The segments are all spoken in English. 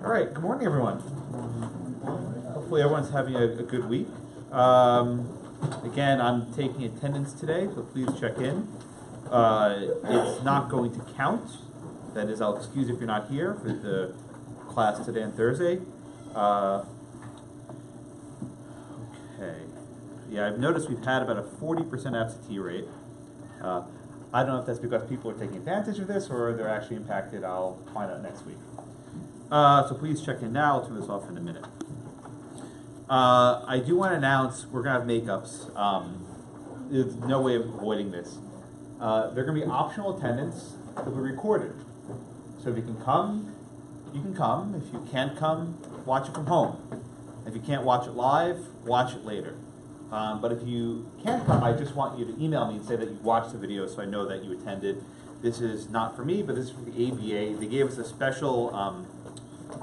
All right, good morning, everyone. Hopefully everyone's having a good week. Again, I'm taking attendance today, so please check in. It's not going to count. That is, I'll excuse if you're not here for the class today and Thursday. Okay. Yeah, I've noticed we've had about a 40% absentee rate. I don't know if that's because people are taking advantage of this or they're actually impacted. I'll find out next week. So please check in now. I'll turn this off in a minute. I do want to announce we're going to have makeups. There's no way of avoiding this. They're going to be optional attendance. They'll be recorded. So if you can come, you can come. If you can't come, watch it from home. If you can't watch it live, watch it later. But if you can't come, I just want you to email me and say that you watched the video so I know that you attended. This is not for me, but this is for the ABA. They gave us a special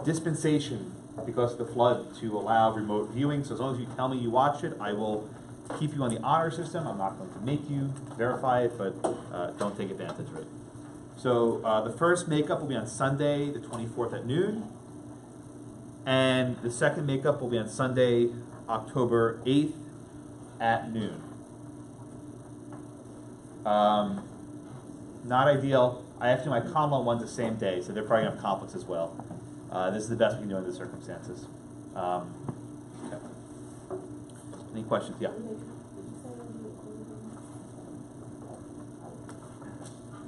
dispensation because of the flood to allow remote viewing. So as long as you tell me you watched it, I will keep you on the honor system. I'm not going to make you verify it, but don't take advantage of it. So the first makeup will be on Sunday, the 24th at noon. And the second makeup will be on Sunday, October 8th at noon. Not ideal. I have to do my common law ones the same day, so they're probably going to have conflicts as well. This is the best we can do under the circumstances. Okay. Any questions? Yeah.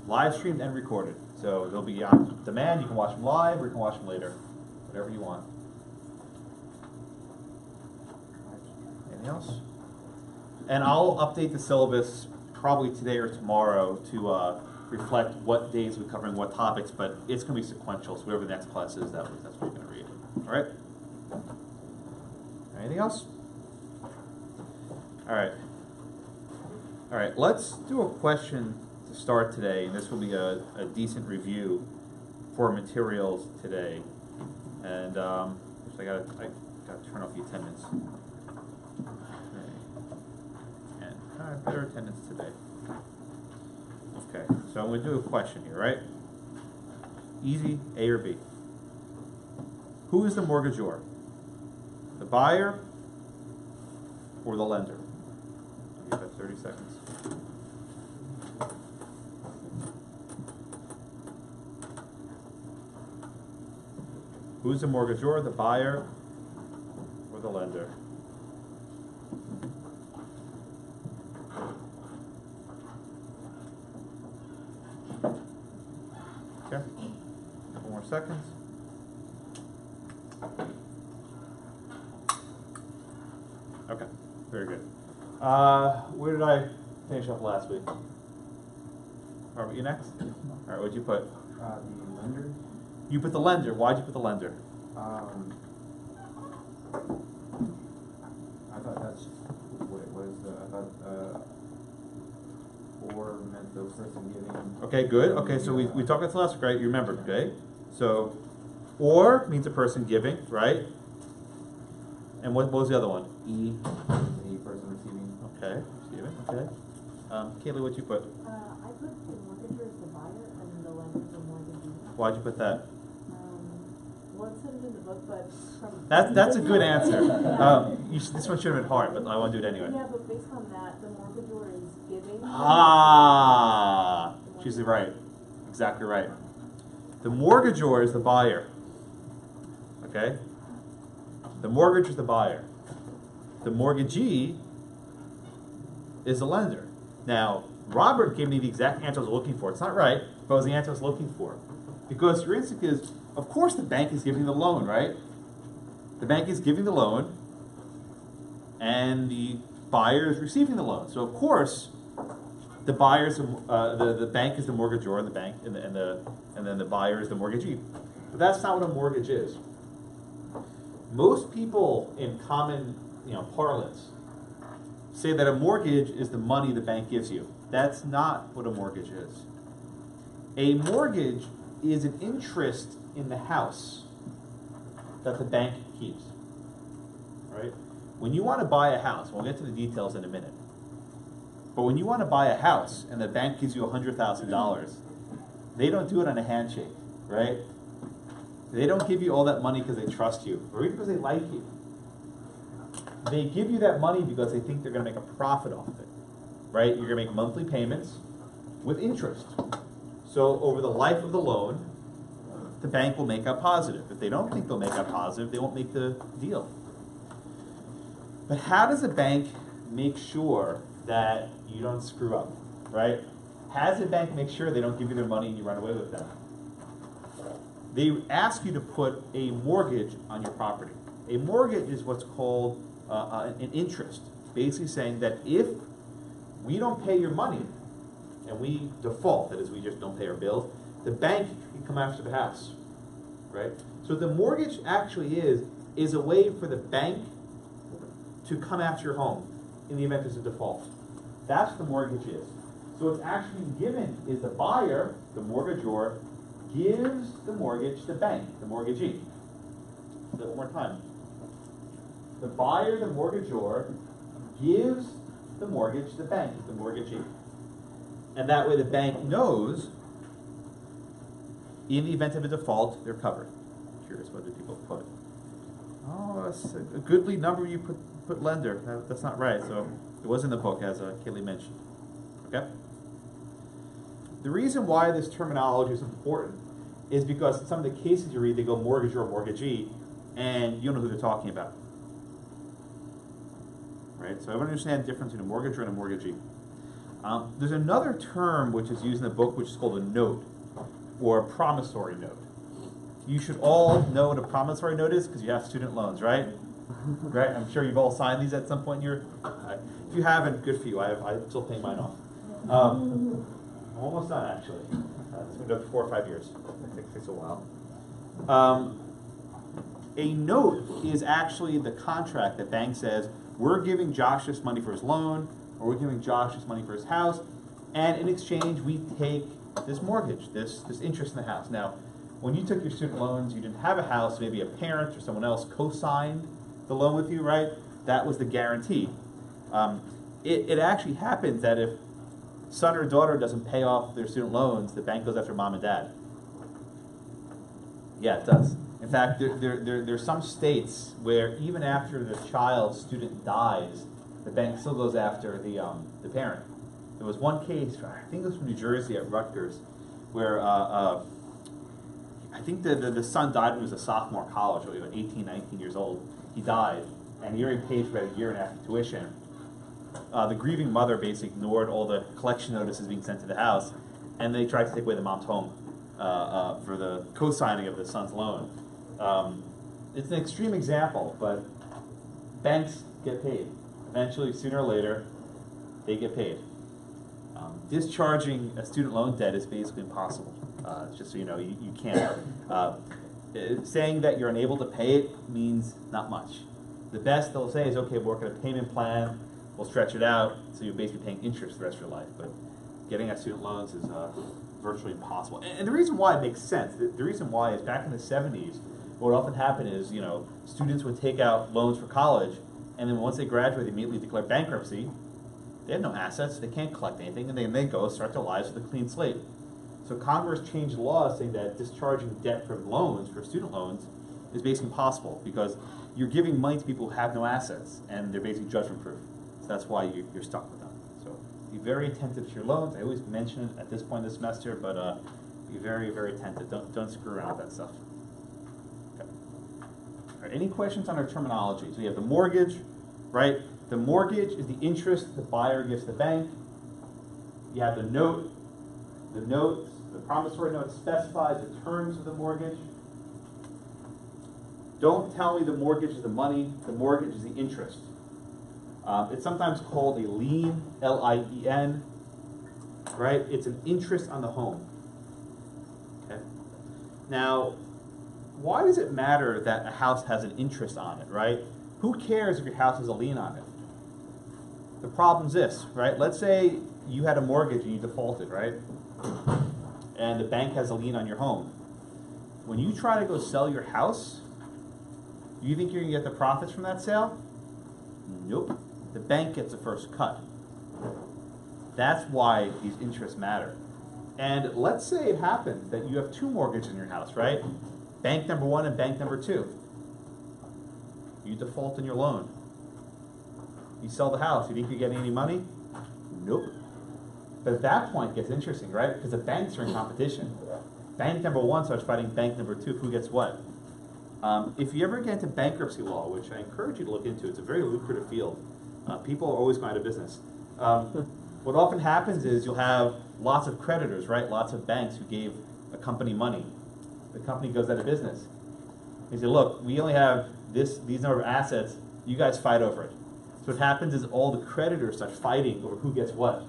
Live streamed and recorded. So they'll be on demand. You can watch them live or you can watch them later. Whatever you want. Anything else? And I'll update the syllabus probably today or tomorrow to reflect what days we're covering what topics, but it's going to be sequential, so whatever the next class is, that's what you're going to read. All right? Anything else? All right. All right, let's do a question to start today, and this will be a decent review for materials today. And I got to turn off the attendance. Okay. And better attendance today. Okay, so I'm going to do a question here, right? Easy, A or B. Who is the mortgagor? The buyer or the lender? I'll give that 30 seconds. Who's the mortgagor, the buyer or the lender? Okay, a couple more seconds. Okay, very good. Where did I finish up last week? Robert, you next? All right, what'd you put? The lender. You put the lender. Why'd you put the lender? I thought that's what it was. I thought or meant the person giving. Okay, good. Okay, so we talked about this last week, right? You remember, okay? So, or means a person giving, right? And what was the other one? E, the person receiving. Okay, receiving, okay. Kaylee, what'd you put? I put the mortgager as the buyer and the lender as the mortgagee. Why'd you put that? Well, it said it in the book, but from... That's a good answer. This one should have been hard, but I want to do it anyway. Yeah, but based on that, the mortgagor is giving... Ah! She's right. Exactly right. The mortgagor is the buyer. Okay? The mortgage is the buyer. The mortgagee is the lender. Now, Robert gave me the exact answer I was looking for. It's not right, but it was the answer I was looking for. Because your instinct is, of course the bank is giving the loan, right? The bank is giving the loan, and the buyer is receiving the loan. So of course, the buyer's the bank is the mortgagor, and the bank and then the buyer is the mortgagee. But that's not what a mortgage is. Most people in common parlance say that a mortgage is the money the bank gives you. That's not what a mortgage is. A mortgage is an interest in the house that the bank keeps. Right? When you want to buy a house, we'll get to the details in a minute. But when you want to buy a house and the bank gives you $100,000, they don't do it on a handshake, right? They don't give you all that money because they trust you, or even because they like you. They give you that money because they think they're going to make a profit off of it, right? You're going to make monthly payments with interest. So over the life of the loan, the bank will make out positive. If they don't think they'll make out positive, they won't make the deal. But how does a bank make sure that you don't screw up, right? How does a bank make sure they don't give you their money and you run away with them? They ask you to put a mortgage on your property. A mortgage is what's called an interest, basically saying that if we don't pay your money and we default, that is, we just don't pay our bills, the bank can come after the house, right? So the mortgage actually is a way for the bank to come after your home in the event there's a default. That's what the mortgage is. So what's actually given is the buyer, the mortgagor, gives the mortgage to the bank, the mortgagee. Say it one more time. The buyer, the mortgagor, gives the mortgage to the bank, the mortgagee. And that way the bank knows, in the event of a default, they're covered. Curious what did people put? Oh, that's a goodly number you put lender. That's not right. So it was in the book, as Kaylee mentioned. Okay? The reason why this terminology is important is because in some of the cases you read, they go mortgagor or mortgagee, and you don't know who they're talking about. Right? So everyone understands the difference between a mortgagor and a mortgagee. There's another term which is used in the book which is called a note, or a promissory note. You should all know what a promissory note is because you have student loans, right? Right? I'm sure you've all signed these at some point in your... if you haven't, good for you. I'm still paying mine off. I'm almost done, actually. It's been done for 4 or 5 years. It takes a while. A note is actually the contract that bank says, we're giving Josh this money for his loan, or we're giving Josh this money for his house, and in exchange we take this mortgage, this interest in the house. Now, when you took your student loans, you didn't have a house, maybe a parent or someone else co-signed the loan with you, right? That was the guarantee. It actually happens that if son or daughter doesn't pay off their student loans, the bank goes after mom and dad. Yeah, it does. In fact, there's some states where even after the child's student dies, the bank still goes after the parent. There was one case, I think it was from New Jersey at Rutgers, where I think the son died when he was a sophomore in college, or 18, 19 years old. He died, and he already paid for about a year and a half of tuition. The grieving mother basically ignored all the collection notices being sent to the house, and they tried to take away the mom's home for the co-signing of the son's loan. It's an extreme example, but banks get paid. Eventually, sooner or later, they get paid. Discharging a student loan debt is basically impossible. Just so you know, you can't. Saying that you're unable to pay it means not much. The best they'll say is, okay, we'll work on a payment plan, we'll stretch it out, so you're basically paying interest the rest of your life. But getting out student loans is virtually impossible. And the reason why it makes sense, the reason why is back in the 70s, what would often happen is, students would take out loans for college, and then once they graduate, they immediately declare bankruptcy. They have no assets, they can't collect anything, and then they go start their lives with a clean slate. So Congress changed the law saying that discharging debt from loans, for student loans, is basically impossible because you're giving money to people who have no assets, and they're basically judgment proof. So that's why you're stuck with them. So be very attentive to your loans. I always mention it at this point in the semester, but be very, very attentive. Don't screw around with that stuff. Okay. All right, any questions on our terminology? So you have the mortgage, right? The mortgage is the interest the buyer gives to the bank. You have the note. The promissory note specifies the terms of the mortgage. Don't tell me the mortgage is the money. The mortgage is the interest. It's sometimes called a lien, L-I-E-N, right? It's an interest on the home. Okay. Now, why does it matter that a house has an interest on it, right? Who cares if your house has a lien on it? The problem's this, right? Let's say you had a mortgage and you defaulted, right? And the bank has a lien on your home. When you try to go sell your house, do you think you're going to get the profits from that sale? Nope. The bank gets the first cut. That's why these interests matter. And let's say it happens that you have 2 mortgages in your house, right? Bank number one and bank number two. You default on your loan. You sell the house. You think you're getting any money? Nope. But at that point, it gets interesting, right? Because the banks are in competition. Bank number one starts fighting bank number two. Who gets what? If you ever get into bankruptcy law, which I encourage you to look into, it's a very lucrative field. People are always going out of business. What often happens is you'll have lots of creditors, right? Lots of banks who gave a company money. The company goes out of business. They say, look, we only have these number of assets. You guys fight over it. So what happens is all the creditors start fighting over who gets what.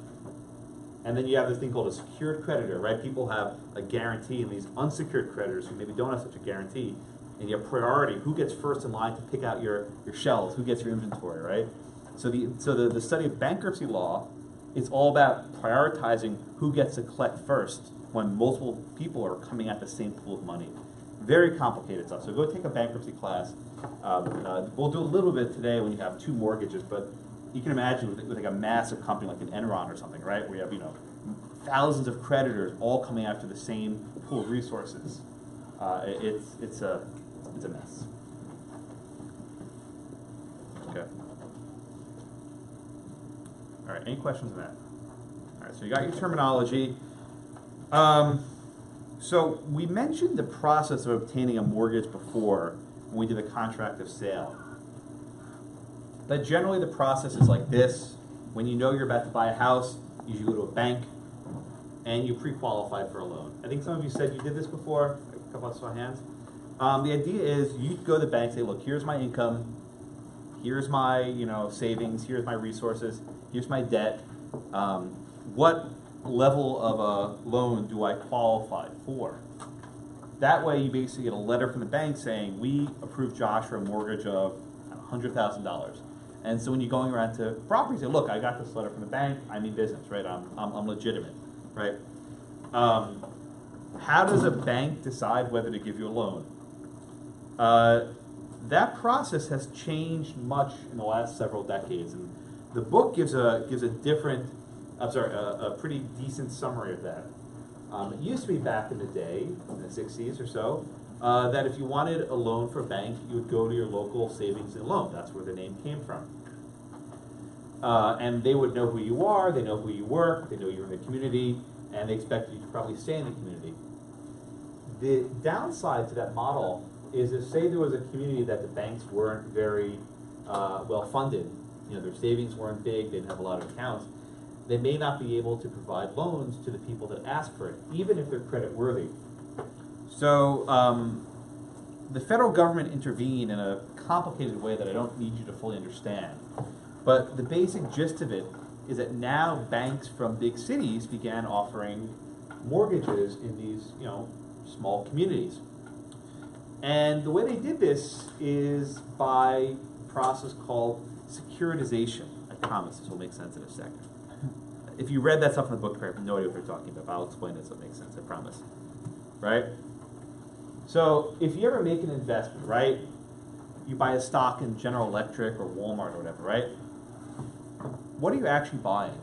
And then you have this thing called a secured creditor, right? People have a guarantee, and these unsecured creditors who maybe don't have such a guarantee, and you have priority, who gets first in line to pick out your shelves, who gets your inventory, right? So the study of bankruptcy law is all about prioritizing who gets to collect first when multiple people are coming at the same pool of money. Very complicated stuff. So go take a bankruptcy class. We'll do a little bit today when you have two mortgages, but you can imagine with like a massive company like an Enron or something, right? Where you have thousands of creditors all coming after the same pool of resources. It's a mess. Okay. All right. Any questions on that? All right. So you got your terminology. So we mentioned the process of obtaining a mortgage before when we did the contract of sale. But generally the process is like this. When you know you're about to buy a house, you usually go to a bank and you pre-qualify for a loan. I think some of you said you did this before. A couple of us saw hands. The idea is you go to the bank and say, look, here's my income, here's my savings, here's my resources, here's my debt. What level of a loan do I qualify for? That way you basically get a letter from the bank saying, we approve Josh for a mortgage of $100,000. And so when you're going around to properties, you say, look, I got this letter from the bank, I'm in business, right? I'm legitimate, right? How does a bank decide whether to give you a loan? That process has changed much in the last several decades, and the book gives a pretty decent summary of that. It used to be back in the day, in the 60s or so, that if you wanted a loan for a bank, you would go to your local savings and loan. That's where the name came from. And they would know who you are, they know who you work, they know you're in the community, and they expect you to probably stay in the community. The downside to that model is if, say, there was a community that the banks weren't very well funded, their savings weren't big, they didn't have a lot of accounts, they may not be able to provide loans to the people that ask for it, even if they're credit worthy. So the federal government intervened in a complicated way that I don't need you to fully understand. But the basic gist of it is that now banks from big cities began offering mortgages in these, small communities. And the way they did this is by a process called securitization. I promise this will make sense in a second. If you read that stuff in the book, you have no idea what they're talking about, but I'll explain it so it makes sense, I promise. Right? So if you ever make an investment, right, you buy a stock in General Electric or Walmart or whatever, right? What are you actually buying?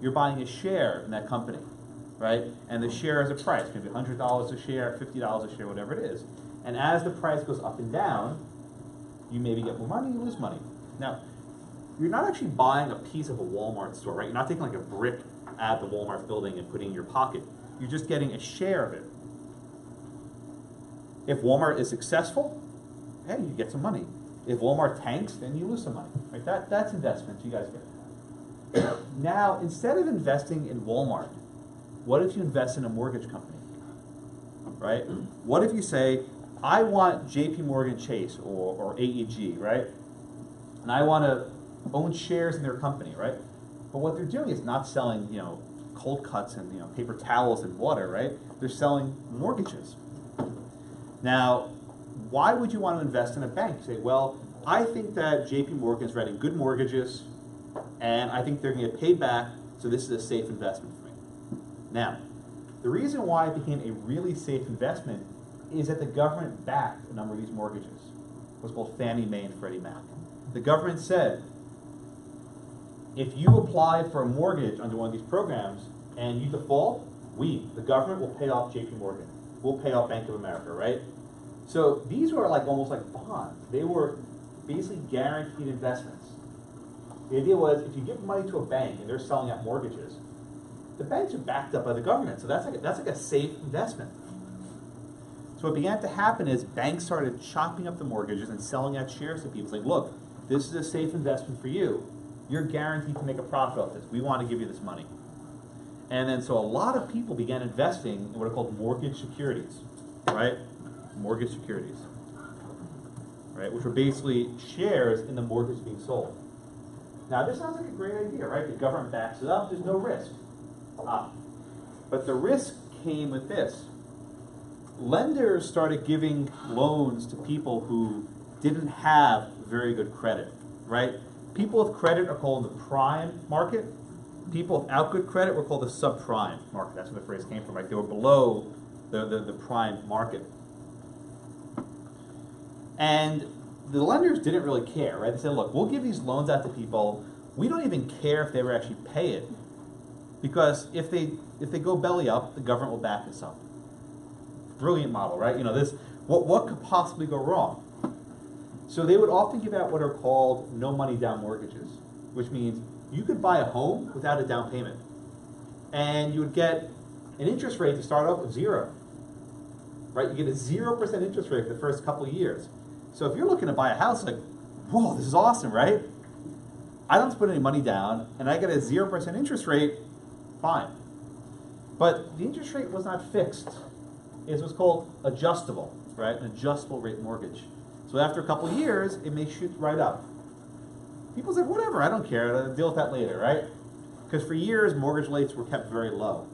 You're buying a share in that company, right? And the share has a price. It could be $100 a share, $50 a share, whatever it is. And as the price goes up and down, you maybe get more money, you lose money. Now, you're not actually buying a piece of a Walmart store, right? You're not taking like a brick at the Walmart building and putting it in your pocket. You're just getting a share of it. If Walmart is successful, hey, you get some money. If Walmart tanks, then you lose some money, right? That's investment, you guys get it. Now, instead of investing in Walmart, what if you invest in a mortgage company, right? What if you say, I want JP Morgan Chase or AEG, right? And I want to own shares in their company, right? But what they're doing is not selling, cold cuts and paper towels and water, right? They're selling mortgages. Now, why would you want to invest in a bank? You say, well, I think that JP Morgan is writing good mortgages, and I think they're going to get paid back, so this is a safe investment for me. Now, the reason why it became a really safe investment is that the government backed a number of these mortgages. It was called Fannie Mae and Freddie Mac. The government said, if you apply for a mortgage under one of these programs and you default, the government, will pay off JP Morgan. We'll pay off Bank of America, right? So these were like almost like bonds. They were basically guaranteed investments. The idea was if you give money to a bank and they're selling out mortgages, the banks are backed up by the government. So that's like a safe investment. So what began to happen is banks started chopping up the mortgages and selling out shares to people, saying, look, this is a safe investment for you. You're guaranteed to make a profit off this. We want to give you this money. And then so a lot of people began investing in what are called mortgage securities, right? Mortgage securities, right? Which were basically shares in the mortgage being sold. Now this sounds like a great idea, right? The government backs it up, there's no risk. But the risk came with this. Lenders started giving loans to people who didn't have very good credit, right? People with credit are called the prime market. People without good credit were called the subprime market. That's where the phrase came from, right? They were below the prime market. And the lenders didn't really care, right? They said, look, we'll give these loans out to people. We don't even care if they ever actually pay it. Because if they go belly up, the government will back this up. Brilliant model, right? You know, this, what could possibly go wrong? So they would often give out what are called no money down mortgages, which means you could buy a home without a down payment. And you would get an interest rate to start off with 0. Right? You get a 0% interest rate for the first couple of years. So if you're looking to buy a house, like, whoa, this is awesome, right? I don't have to put any money down, and I get a 0% interest rate, fine. But the interest rate was not fixed. It was called adjustable, right? An adjustable rate mortgage. So after a couple of years, it may shoot right up. People said, whatever, I don't care, I'll deal with that later, right? Because for years, mortgage rates were kept very low.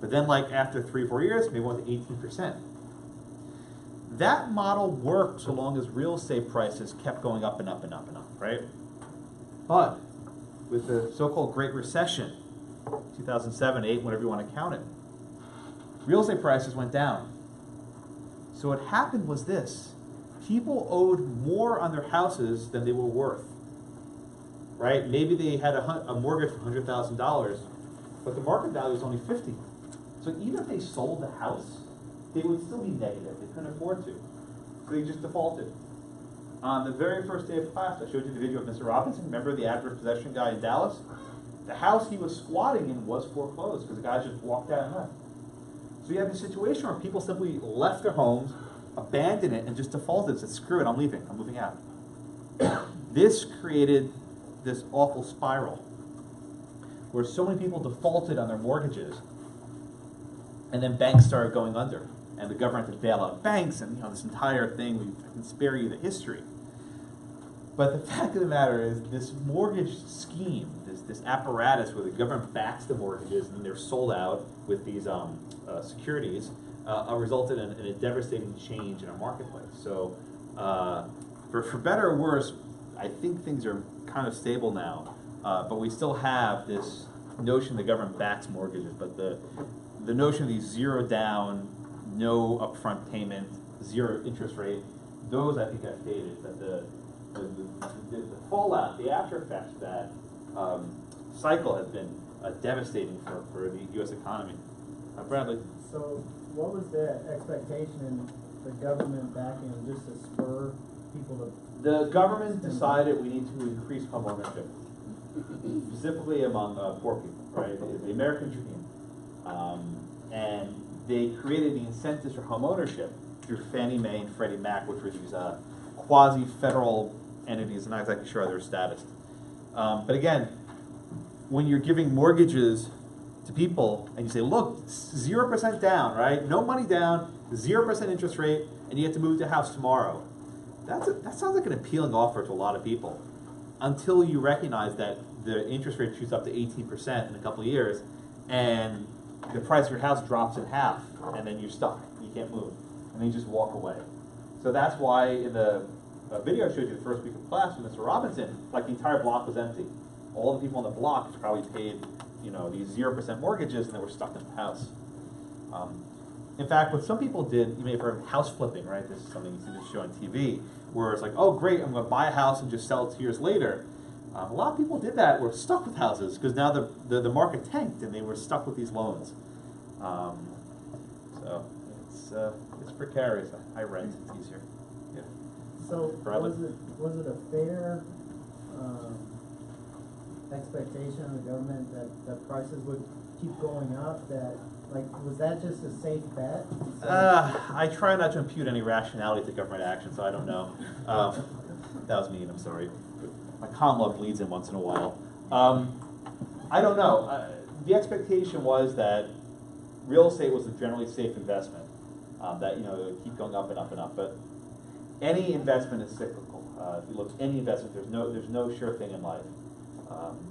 But then like after 3 or 4 years, maybe went to 18%. That model worked so long as real estate prices kept going up and up and up and up, right? But with the so-called Great Recession, 2007, 8, whatever you want to count it, real estate prices went down. So what happened was this. People owed more on their houses than they were worth, right? Maybe they had a mortgage for $100,000, but the market value was only $50,000. So even if they sold the house, they would still be negative. They couldn't afford to. So they just defaulted. On the very first day of class, I showed you the video of Mr. Robinson. Remember the adverse possession guy in Dallas? The house he was squatting in was foreclosed because the guy just walked out and left. So you have a situation where people simply left their homes, abandoned it, and just defaulted, said, screw it, I'm leaving, I'm moving out. This created this awful spiral where so many people defaulted on their mortgages, and then banks started going under, and the government had to bail out banks, and this entire thing, I can spare you the history. But the fact of the matter is, this mortgage scheme, this apparatus where the government backs the mortgages and they're sold out with these securities, resulted in a devastating change in our marketplace. So, for better or worse, I think things are kind of stable now, but we still have this notion the government backs mortgages, but the notion of these 0 down, no upfront payment, 0 interest rate, those I think have faded. But the fallout, the after effects of that cycle has been devastating for the U.S. economy. Bradley? So what was the expectation in the government backing just to spur people to... The government decided we need to increase home ownership, specifically among poor people, right? The American dream. And they created the incentives for home ownership through Fannie Mae and Freddie Mac, which were these quasi-federal entities. I'm not exactly sure of their status. But again, when you're giving mortgages to people and you say, look, 0% down, right? No money down, 0% interest rate, and you get to move to a house tomorrow. That sounds like an appealing offer to a lot of people, until you recognize that the interest rate shoots up to 18% in a couple of years, and the price of your house drops in half, and then you're stuck. You can't move. And then you just walk away. So that's why in the video I showed you the first week of class with Mr. Robinson, like the entire block was empty. All the people on the block probably paid, these 0% mortgages, and they were stuck in the house. In fact, what some people did, you may have heard of house flipping, right? This is something you see this show on TV, where it's like, oh great, I'm going to buy a house and just sell it 2 years later. A lot of people did that, were stuck with houses, because now the market tanked and they were stuck with these loans. So It's precarious. I rent. It's easier. Yeah. So Bradley? was it a fair expectation of the government that prices would keep going up? That was that just a safe bet? I try not to impute any rationality to government action, so I don't know. That was mean. I'm sorry. My common law bleeds in once in a while. I don't know. The expectation was that real estate was a generally safe investment. That it would keep going up and up and up. But any investment is cyclical. If you look at any investment, there's no sure thing in life.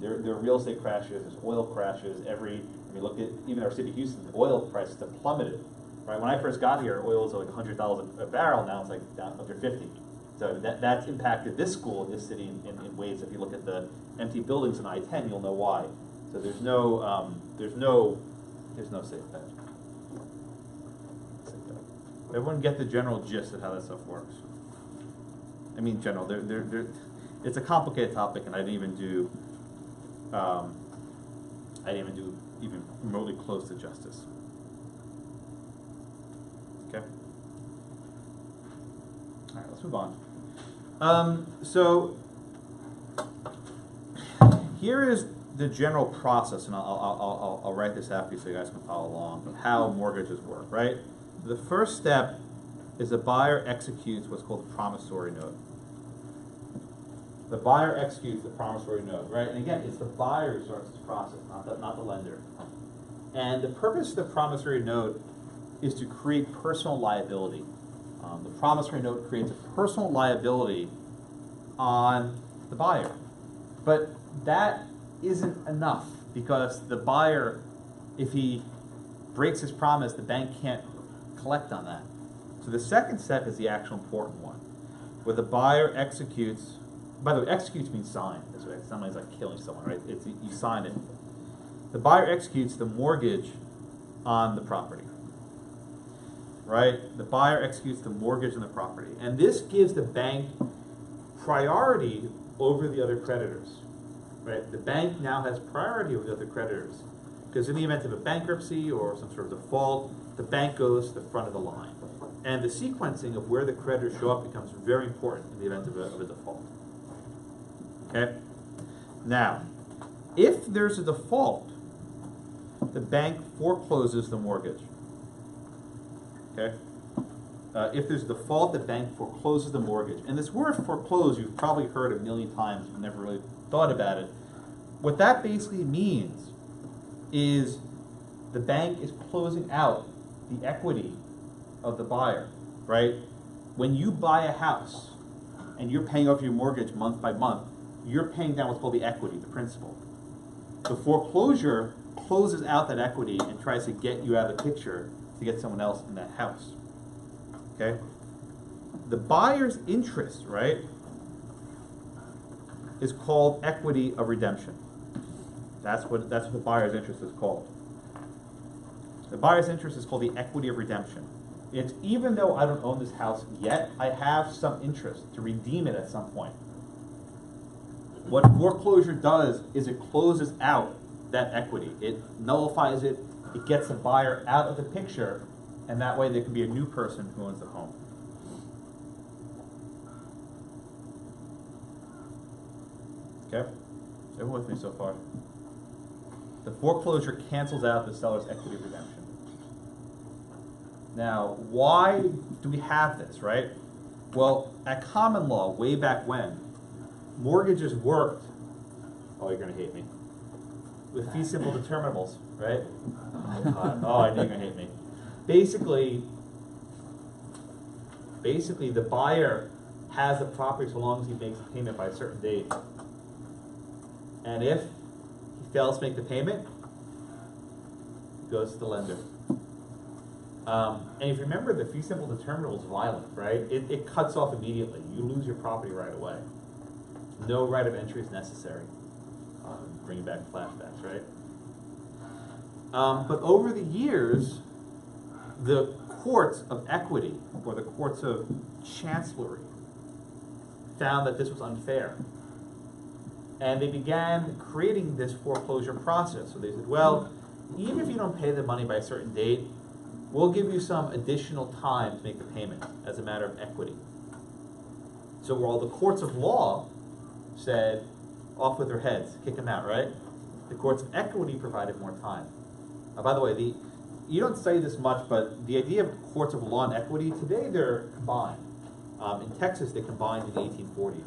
There are real estate crashes. There's oil crashes. When you look at even our city of Houston, the oil prices have plummeted. Right? When I first got here, oil was like $100 a barrel. Now it's like down under 50. So that's impacted this school, this city, in ways. If you look at the empty buildings in I-10, you'll know why. So there's no safe bet. Everyone get the general gist of how that stuff works. I mean, general. It's a complicated topic, and I didn't even do even remotely close to justice. Okay. All right, let's move on. So here is the general process, and I'll write this out for you so you guys can follow along, of how mortgages work, right? The first step is the buyer executes what's called a promissory note. The buyer executes the promissory note, right? And again, it's the buyer who starts this process, not the lender. And the purpose of the promissory note is to create personal liability. The promissory note creates a personal liability on the buyer. But that isn't enough, because the buyer, if he breaks his promise, the bank can't collect on that. So the second step is the actual important one, where the buyer executes. By the way, executes means sign. That's right. Somebody's like killing someone, right? You sign it. The buyer executes the mortgage on the property, right? The buyer executes the mortgage on the property, and this gives the bank priority over the other creditors, right? The bank now has priority over the other creditors, because in the event of a bankruptcy or some sort of default, the bank goes to the front of the line. And the sequencing of where the creditors show up becomes very important in the event of a default. Okay? Now, if there's a default, the bank forecloses the mortgage. Okay? If there's a default, the bank forecloses the mortgage. And this word foreclose, you've probably heard a million times, but never really thought about it. What that basically means is the bank is closing out the equity of the buyer, right? When you buy a house and you're paying off your mortgage month by month, you're paying down what's called the equity, the principal. The foreclosure closes out that equity and tries to get you out of the picture to get someone else in that house. Okay? The buyer's interest, right, is called equity of redemption. That's what the buyer's interest is called. The buyer's interest is called the equity of redemption. It's even though I don't own this house yet, I have some interest to redeem it at some point. What foreclosure does is it closes out that equity. It nullifies it. It gets the buyer out of the picture, and that way there can be a new person who owns the home. Okay? Is everyone with me so far? The foreclosure cancels out the seller's equity of redemption. Now, why do we have this, right? Well, at common law, way back when, mortgages worked, oh, you're going to hate me, with fee simple determinables, right? Oh, I know you're going to hate me. Basically, the buyer has the property so long as he makes the payment by a certain date. And if he fails to make the payment, it goes to the lender. And if you remember, the fee simple determinable is violent, right? It cuts off immediately. You lose your property right away. No right of entry is necessary. Bringing back flashbacks, right? But over the years, the courts of equity, or the courts of chancellery, found that this was unfair. And they began creating this foreclosure process. So they said, well, even if you don't pay the money by a certain date, we'll give you some additional time to make the payment as a matter of equity. So while the courts of law said, off with their heads, kick them out, right? The courts of equity provided more time. By the way, you don't study this much, but the idea of courts of law and equity, today they're combined. In Texas, they combined in the 1840s.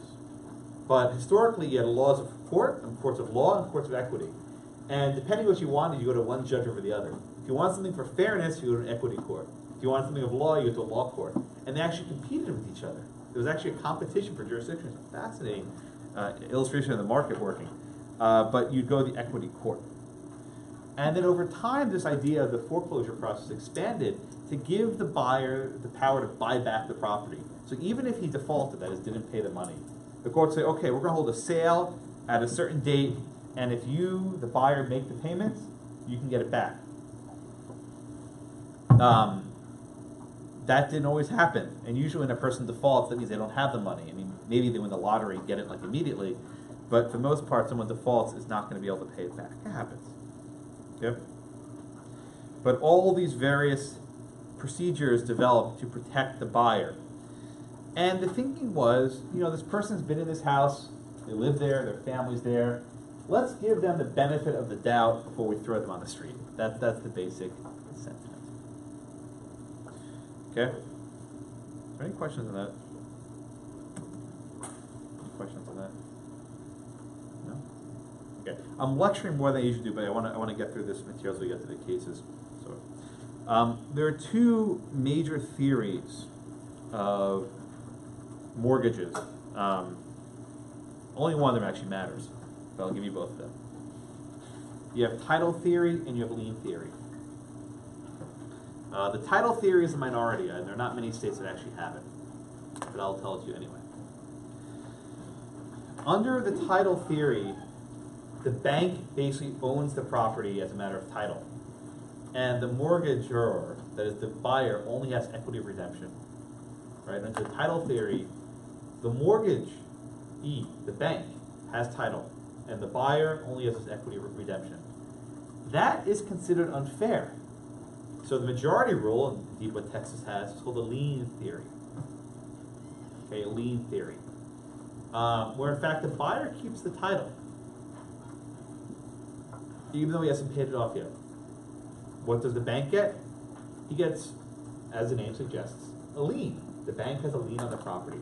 But historically, you had laws of court, and courts of law, and courts of equity. And depending on what you wanted, you go to one judge over the other. If you want something for fairness, you go to an equity court. If you want something of law, you go to a law court. And they actually competed with each other. There was actually a competition for jurisdictions. Fascinating illustration of the market working. But you'd go to the equity court. And then over time, this idea of the foreclosure process expanded to give the buyer the power to buy back the property. So even if he defaulted, that is, didn't pay the money, the court say, okay, we're going to hold a sale at a certain date, and if you, the buyer, make the payments, you can get it back. That didn't always happen, and usually when a person defaults, that means they don't have the money. I mean, maybe they win the lottery and get it like immediately, but for the most part, someone defaults is not going to be able to pay it back. It happens. Yep. But all these various procedures developed to protect the buyer. And the thinking was, this person's been in this house, they live there, their family's there. Let's give them the benefit of the doubt before we throw them on the street. That's the basic sentiment. Okay? Are there any questions on that? Any questions on that? No? Okay. I'm lecturing more than I usually do, but I want to get through this material as we get to the cases. So, there are two major theories of mortgages. Only one of them actually matters, but I'll give you both of them. You have title theory and you have lien theory. The title theory is a minority, and there are not many states that actually have it, but I'll tell it to you anyway. Under the title theory, the bank basically owns the property as a matter of title, and the mortgagor, that is the buyer, only has equity of redemption. Right? Under the title theory, the mortgagee, the bank, has title, and the buyer only has his equity of redemption. That is considered unfair. So the majority rule, and indeed what Texas has, is called the lien theory. Okay, a lien theory. Where in fact the buyer keeps the title, even though he hasn't paid it off yet. What does the bank get? He gets, as the name suggests, a lien. The bank has a lien on the property.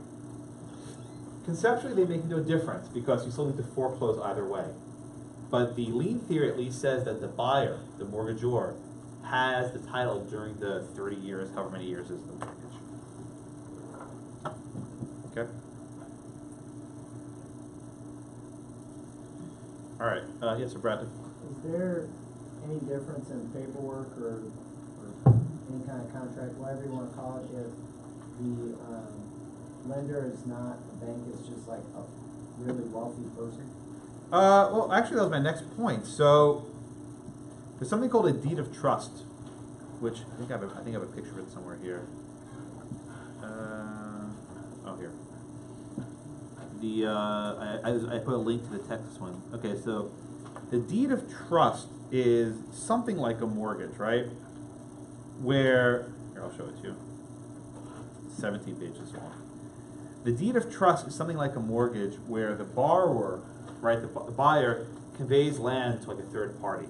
Conceptually, they make no difference because you still need to foreclose either way. But the lien theory at least says that the buyer, the mortgagor, has the title during the 30 years, however many years is the mortgage. Okay? All right. Yes, so Brad. Is there any difference in paperwork or any kind of contract, whatever you want to call it, if the lender is not a bank, it's just like a really wealthy person? Well, actually, that was my next point. So there's something called a deed of trust, which I think I have a picture of it somewhere here. Oh, here. I put a link to the Texas one. Okay, so the deed of trust is something like a mortgage, right? Where, here, I'll show it to you. 17 pages long. The deed of trust is something like a mortgage where the borrower, right, the buyer, conveys land to like a third party,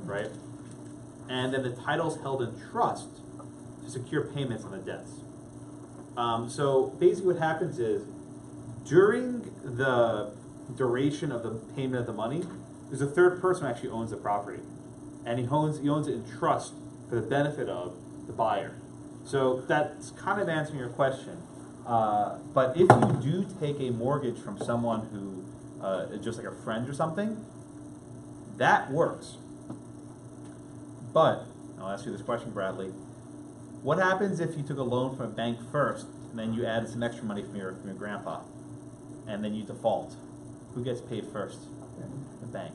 right? And then the title's held in trust to secure payments on the debts. So basically what happens is, during the duration of the payment of the money, there's a third person who actually owns the property. And he owns it in trust for the benefit of the buyer. So that's kind of answering your question. But if you do take a mortgage from someone who is just like a friend or something, that works. But, I'll ask you this question, Bradley. What happens if you took a loan from a bank first, and then you added some extra money from your grandpa, and then you default? Who gets paid first? The bank.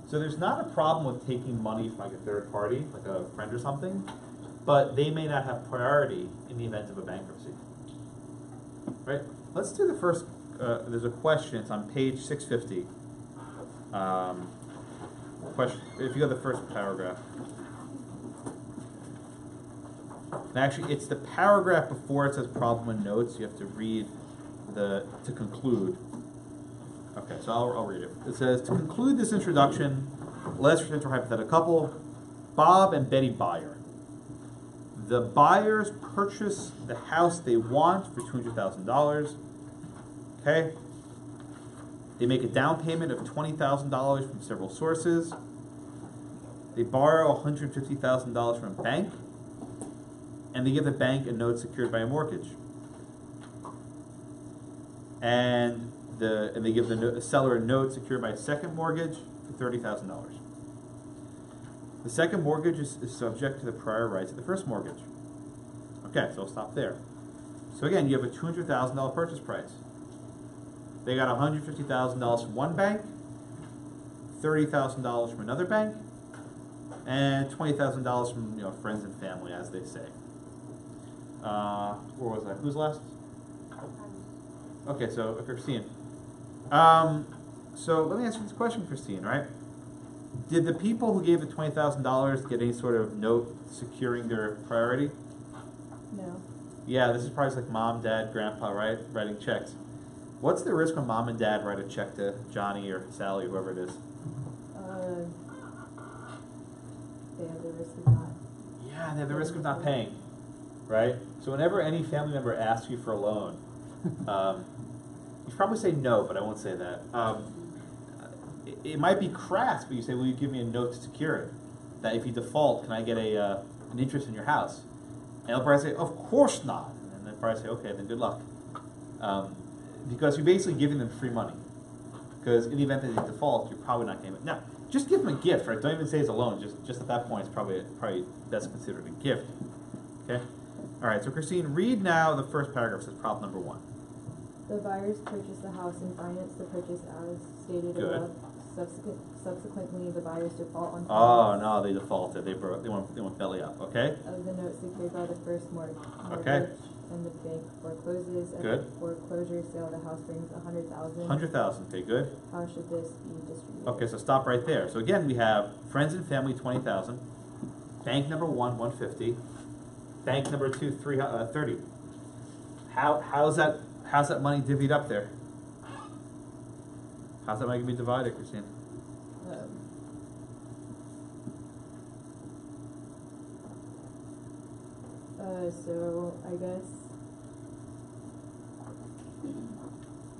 So there's not a problem with taking money from like a third party, like a friend or something, but they may not have priority in the event of a bankruptcy. Right? Let's do the first, there's a question, it's on page 650. Question, if you go to the first paragraph. And actually, it's the paragraph before it says problem and notes. You have to read to conclude. Okay, so I'll read it. It says, to conclude this introduction, let's return to a hypothetical couple, Bob and Betty Buyer. The buyers purchase the house they want for $200,000. Okay? They make a down payment of $20,000 from several sources. They borrow $150,000 from a bank. And they give the bank a note secured by a mortgage. And they give the seller a note secured by a second mortgage for $30,000. The second mortgage is subject to the prior rights of the first mortgage. Okay, so I'll stop there. So again, you have a $200,000 purchase price. They got $150,000 from one bank, $30,000 from another bank, and $20,000 from friends and family, as they say. Where was I? Who's last? Okay, so Christine. So let me ask you this question, Christine, right? Did the people who gave the $20,000 get any sort of note securing their priority? No. Yeah, this is probably like mom, dad, grandpa, right? Writing checks. What's the risk when mom and dad write a check to Johnny or Sally, whoever it is? They have the risk of not. Yeah, they have the risk of not paying, right? So whenever any family member asks you for a loan, you probably say no, but I won't say that. It might be crass, but you say, will you give me a note to secure it? That if you default, can I get an interest in your house? And they'll probably say, of course not. And they'll probably say, okay, then good luck. Because you're basically giving them free money. Because in the event that they default, you're probably not getting it. Now, just give them a gift, right? Don't even say it's a loan. Just at that point, it's probably best considered a gift. Okay? All right, so Christine, read now the first paragraph. It says problem number 1. The buyers purchase the house and finance the purchase as stated Good. above. Subsequently, the buyers default on Oh, no, they defaulted. They went belly up. Okay? of the note secured by the first mortgage. Okay. And the bank forecloses. At Good. the foreclosure sale, the house brings $100,000. 100,000. Okay, good. How should this be distributed? Okay, so stop right there. So again, we have friends and family, 20,000. Bank number 1, 150. Bank number 2, 30. How's that money divvied up there? How's that money gonna be divided, Christine? So I guess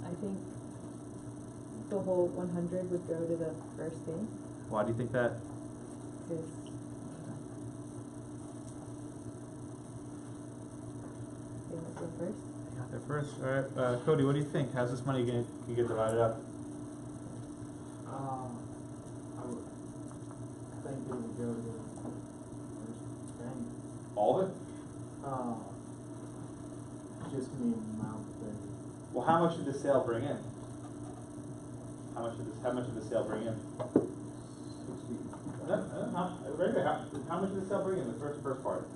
I think the whole 100 would go to the first bank. Why do you think that? Because they might go first. They got there first. All right, Cody, what do you think? How's this money gonna get divided up? I think it would go to the first bank. All of it? Just the amount that. Well, how much did the sale bring in? How much did the sale bring in? 60. How much did the sale bring in the first part?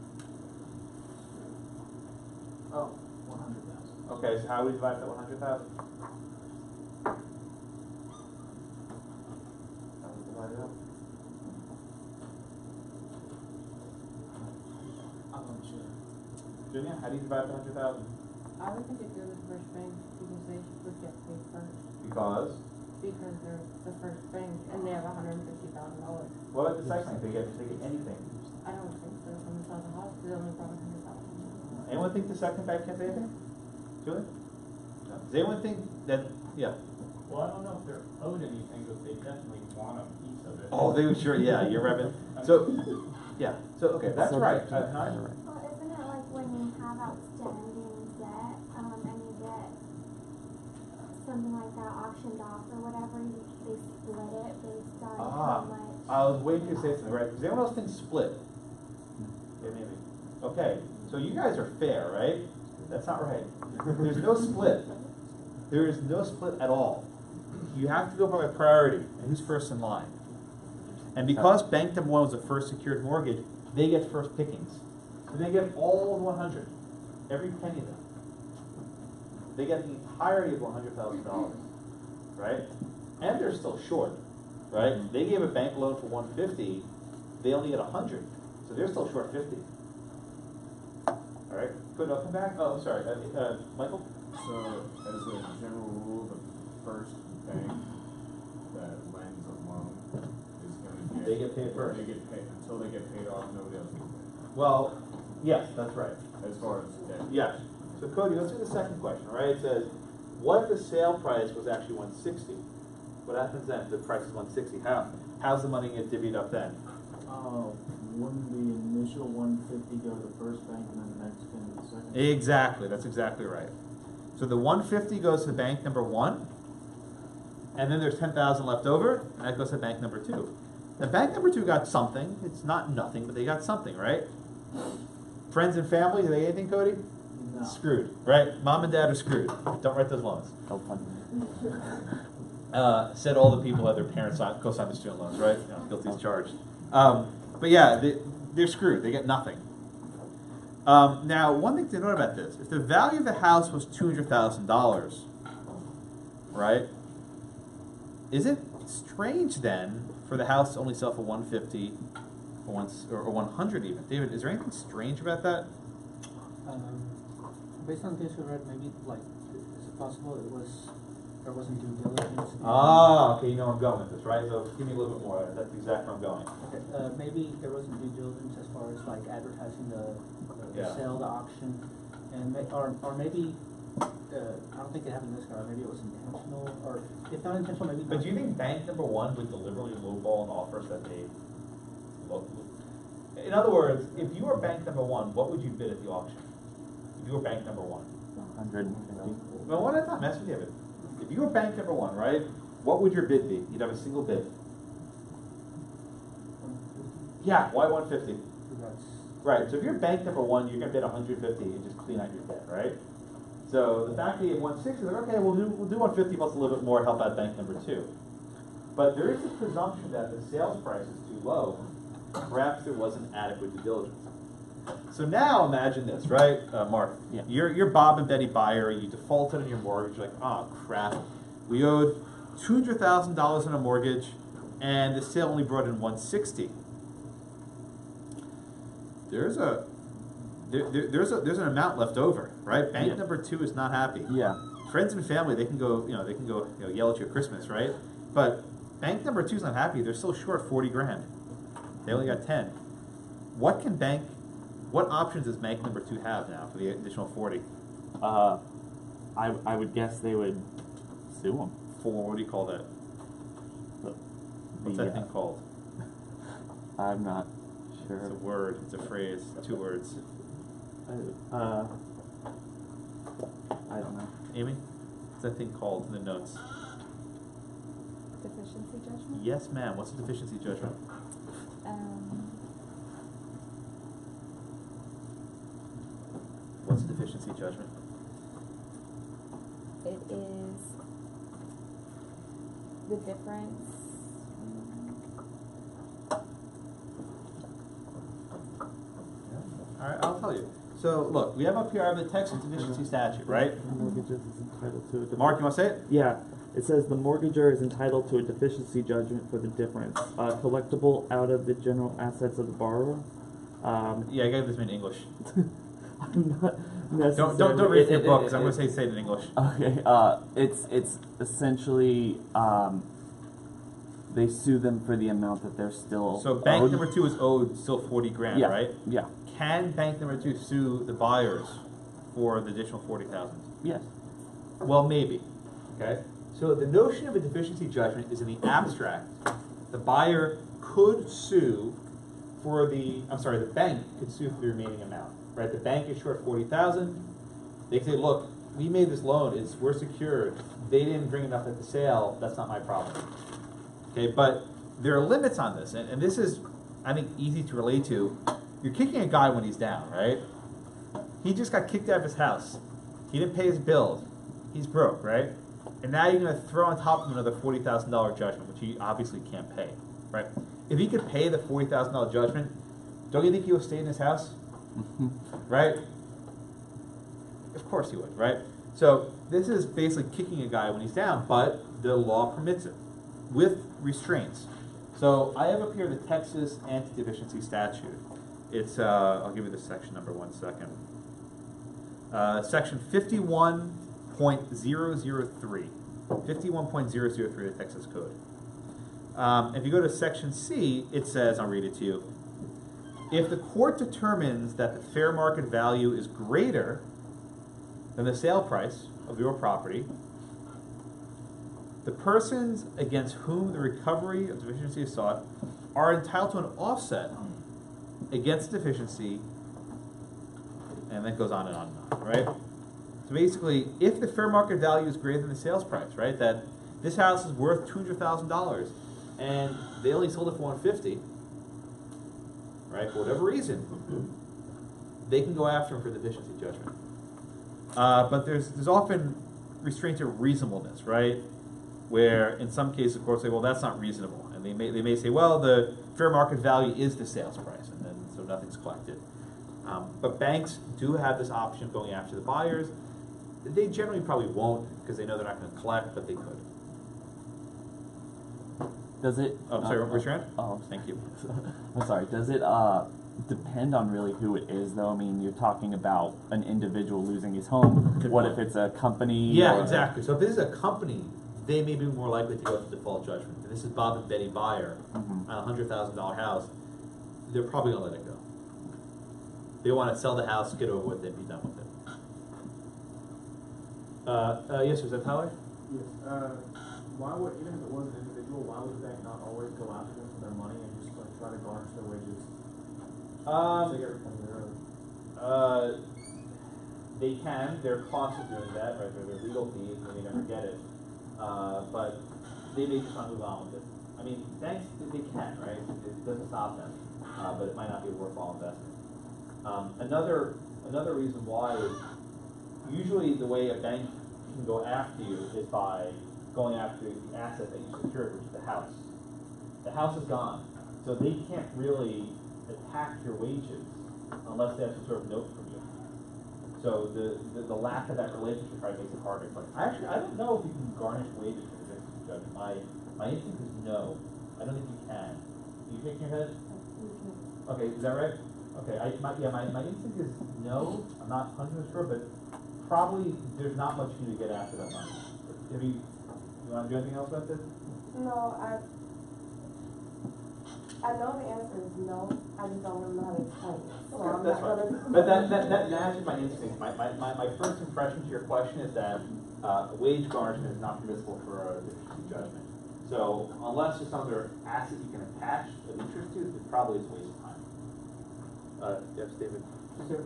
Oh, 100,000. Okay, so how do we divide that 100,000? How do we divide it up? I'm not sure. Junior, how do you divide the 100,000? I would think it goes to the first bank because they would get paid first. Because They're the first bank and they have $150,000. what about the second bank? They get anything. I don't think so. From the side of the house, they only brought $100,000. Anyone think the second bank gets anything? Julie? No. Does anyone think that? Yeah. Well, I don't know if they're owed anything, but they definitely want a piece of it. Oh, they sure. Yeah, you're right. So, yeah. So okay, that's right. Well, isn't it like when you have outstanding debt, and you get something like that auctioned off or whatever, they split it based on how much? I was waiting for you to say something, right? Does anyone else think split? Yeah, maybe. Okay, so you guys are fair, right? That's not right. There's no split. There is no split at all. You have to go by priority and who's first in line. And because bank number 1 was the first secured mortgage, they get first pickings. So they get all of 100, every penny of them. They get the entirety of $100,000, right? And they're still short, right? They gave a bank loan for 150, they only get 100, so they're still short 50. All right, good, I'll come back. Oh, I'm sorry, Michael? So, as a general rule, the first bank that lends a loan is gonna get. They get paid first. They get paid, until they get paid off, nobody else gets paid, Well, yes, that's right. as far as debt. Yes. So Cody, let's do the second question, all right? It says, what if the sale price was actually 160? What happens then if the price is 160? How's the money get divvied up then? Wouldn't the initial 150 go to the first bank and then the next go to the second? Exactly, that's exactly right. So the 150 goes to bank number 1, and then there's 10,000 left over, and that goes to bank number 2. Now bank number 2 got something. It's not nothing, but they got something, right? Friends and family, do they get anything, Cody? No. Screwed, right? Mom and dad are screwed. Don't write those loans. Said all the people that their parents co-signed the student loans, right? You know, guilty as charged. But yeah, they're screwed. They get nothing. Now, one thing to note about this: if the value of the house was $200,000, right? Is it strange then for the house to only sell for 150 or 100 even? David, is there anything strange about that? Based on this we read, maybe like, is it possible there wasn't due diligence? Ah, okay, you know where I'm going with this, right? So give me a little bit more. That's exactly where I'm going. Okay, maybe there wasn't due diligence as far as like advertising the Yeah. sale, the auction, and or maybe I don't think it happened in this car. Maybe it was intentional, or if not intentional, maybe. But do you think bank number 1 would deliberately lowball an offer so that they look? In other words, if you were bank number 1, what would you bid at the auction? If you were bank number 1, 150. well, one at a time. Ask me, David. If you were bank number 1, right? What would your bid be? You'd have a single bid. Yeah. Why 150? Right. So if you're bank number 1, you're gonna bid 150 and just clean out your debt, right? So the fact that you have 160, like, okay, we'll do 150 plus a little bit more, help out bank number 2. But there is a presumption that the sales price is too low. Perhaps there wasn't adequate due diligence. So now imagine this, right, Mark? Yeah. You're Bob and Betty buyer. You defaulted on your mortgage. You're like, oh crap, we owed $200,000 on a mortgage, and the sale only brought in 160. There's an amount left over, right? Bank number 2 is not happy. Yeah. Friends and family, they can go yell at you at Christmas, right? But bank number 2 is not happy. They're still short 40 grand. They only got 10. What options does bank number 2 have now for the additional 40? I would guess they would sue them. For what do you call that? What's that thing called? I'm not sure. It's a word. It's a phrase. 2 words. I don't know. Amy, what's that thing called in the notes? Deficiency judgment? Yes, ma'am. What's a deficiency judgment? What's a deficiency judgment? It is the difference. All right, I'll tell you. So, look, we have up here, I have the Texas deficiency statute, right? The mortgagor is entitled to a Mark, you want to say it? Yeah. It says the mortgagor is entitled to a deficiency judgment for the difference, collectible out of the general assets of the borrower. Yeah, I got this in English. I'm not necessarily. Don't read your book, because I'm going to say it in English. Okay. It's essentially they sue them for the amount that they're still. So bank owed. number 2 is owed still 40 grand, Yeah. right? Yeah. Can bank number 2 sue the buyers for the additional 40,000? Yes. Well, maybe. Okay. So the notion of a deficiency judgment is in the abstract. The buyer could sue for the bank could sue for the remaining amount, right? The bank is short 40,000. They say, look, we made this loan. We're secured. They didn't bring enough at the sale. That's not my problem. Okay, but there are limits on this, and this is, I think, easy to relate to. You're kicking a guy when he's down, right? He just got kicked out of his house. He didn't pay his bills. He's broke, right? And now you're going to throw on top of him another $40,000 judgment, which he obviously can't pay, right? If he could pay the $40,000 judgment, don't you think he would stay in his house? Right? Of course he would, right? So this is basically kicking a guy when he's down, but the law permits it with restraints. So I have up here the Texas anti-deficiency statute. It's, I'll give you the section number 1 second. Section 51.003. 51.003 of the Texas Code. If you go to Section C, it says, I'll read it to you. If the court determines that the fair market value is greater than the sale price of your property, the persons against whom the recovery of deficiency is sought are entitled to an offset against deficiency, and then it goes on and on and on, right? So basically, if the fair market value is greater than the sales price, right, that this house is worth $200,000 and they only sold it for $150,000, right, for whatever reason, they can go after them for deficiency judgment. But there's often restraint to reasonableness, right, where in some cases the courts say, well, that's not reasonable, and they may say, well, the fair market value is the sales price, and then so nothing's collected. But banks do have this option of going after the buyers. They generally probably won't because they know they're not going to collect, but they could. Does it? Oh, sorry, where's your hand? Oh, Thank you. I'm sorry. Does it depend on really who it is, though? I mean, you're talking about an individual losing his home. Good What point. if it's a company? Yeah, or exactly. So if this is a company, they may be more likely to go to default judgment. If this is Bob and Betty Buyer Mhm. on a $100,000 house, they're probably going to let it go. They want to sell the house, get over with it, be done with it. Yes, was that Tyler? Yes, why would, even if it was an individual, why would the bank not always go after them for their money and just like try to garnish their wages? Take everything they're owed? They can. There are costs of doing that, right? There are legal fees, and they never get it. But they may just not move on with it. I mean, banks, they can, right? It doesn't stop them, but it might not be a worthwhile investment. Another reason why is usually the way a bank can go after you is by going after the asset that you secured, which is the house. The house is gone, so they can't really attack your wages unless they have some sort of note from you. So the lack of that relationship probably makes it harder. But actually, I don't know if you can garnish wages for the deficiency judgment. My instinct is no. I don't think you can. You shaking your head? Okay, is that right? Okay, my instinct is no. I'm not 100% sure, but probably there's not much you to get after that money. Have you want to do anything else about this? No, I know the answer is no. I just don't really know how to explain it. So Okay, I'm that's not fine. gonna. But that matches my instinct. My first impression to your question is that wage garnishment is not permissible for a deficiency judgment. So unless there's some other asset you can attach of interest to, it probably is a waste of time. Yes, David. Is there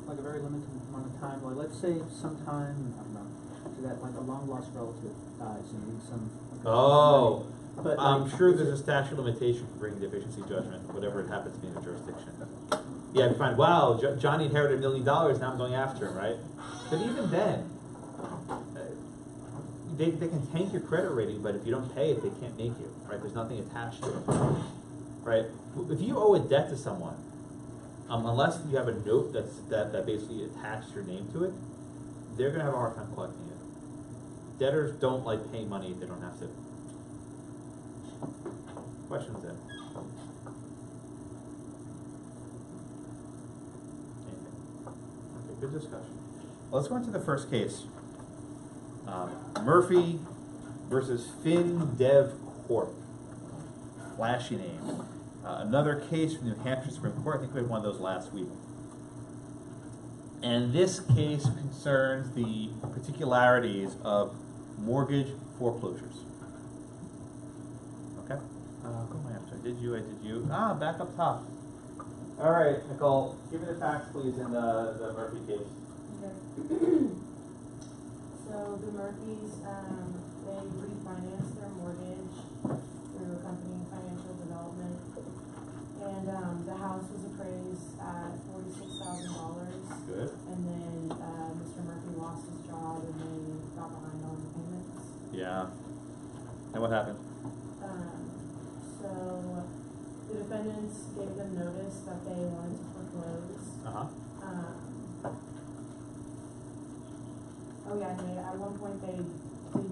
like a very limited amount of time? Like, let's say sometime, I don't know, so that like a long lost relative dies and needs some. Oh, But I'm like, sure there's a statute of limitation for bringing deficiency judgment, whatever it happens to be in the jurisdiction. Yeah, you find, wow, Johnny inherited $1 million, now I'm going after him, right? But even then, they can tank your credit rating, but if you don't pay it, they can't make you, right? There's nothing attached to it, right? If you owe a debt to someone, unless you have a note that basically attached your name to it, they're going to have a hard time collecting it. Debtors don't like paying money if they don't have to. Questions then? Anything? Okay, good discussion. Let's go into the first case. Murphy versus FinDev Corp. Flashy name. Another case from the New Hampshire Supreme Court. I think we had one of those last week. And this case concerns the particularities of mortgage foreclosures. Okay? Go after. I did you. Back up top. All right, Nicole, give me the facts, please, in the Murphy case. Okay. So the Murphys, they refinanced their mortgage through a company, Financial Development, and the house was appraised at $46,000. Good. And then Mr. Murphy lost his job and they got behind on payments. Yeah. And what happened? So the defendants gave them notice that they wanted to foreclose. Oh yeah, and at one point they did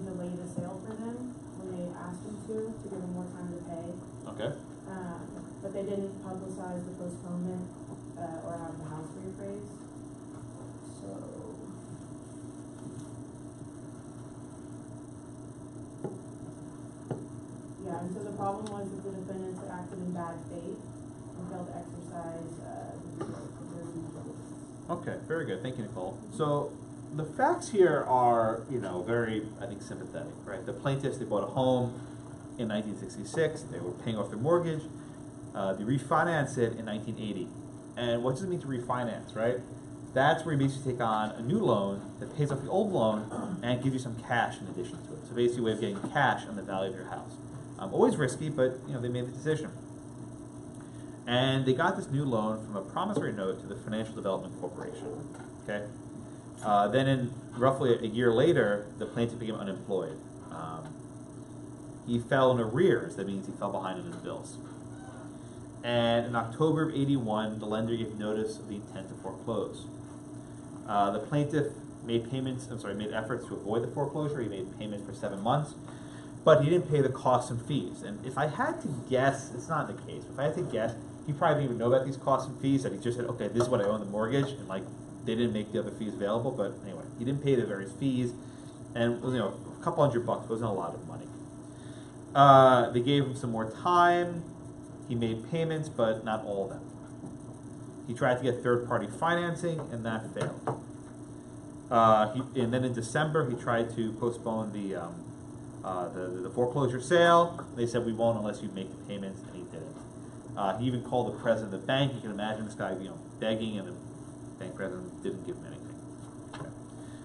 delay the sale for them when they asked them to give them more time to pay. Okay. But they didn't publicize the postponement or have the house reappraised. So Yeah, and so the problem was that the defendants had acted in bad faith and failed to exercise their due diligence. Okay, very good. Thank you, Nicole. So the facts here are, very, I think, sympathetic, right? The plaintiffs, they bought a home in 1966. They were paying off their mortgage. They refinanced it in 1980. And what does it mean to refinance, right? That's where you basically take on a new loan that pays off the old loan and gives you some cash in addition to it. So basically a way of getting cash on the value of your house. Always risky, but they made the decision. And they got this new loan from a promissory note to the Financial Development Corporation. Okay. Then, in roughly a year later, the plaintiff became unemployed. He fell in arrears. That means he fell behind on his bills. And in October of '81, the lender gave notice of the intent to foreclose. The plaintiff made efforts to avoid the foreclosure. He made payments for 7 months. But he didn't pay the costs and fees. And if I had to guess, it's not the case, but if I had to guess, he probably didn't even know about these costs and fees, that he just said, okay, this is what I owe on the mortgage, and they didn't make the other fees available, but anyway, he didn't pay the various fees, and it was, a couple $100, it wasn't a lot of money. They gave him some more time, he made payments, but not all of them. He tried to get third-party financing, and that failed. And then in December, he tried to postpone the foreclosure sale. They said, we won't unless you make the payments, and he didn't. He even called the president of the bank. You can imagine this guy, begging, and the bank president didn't give him anything. Okay.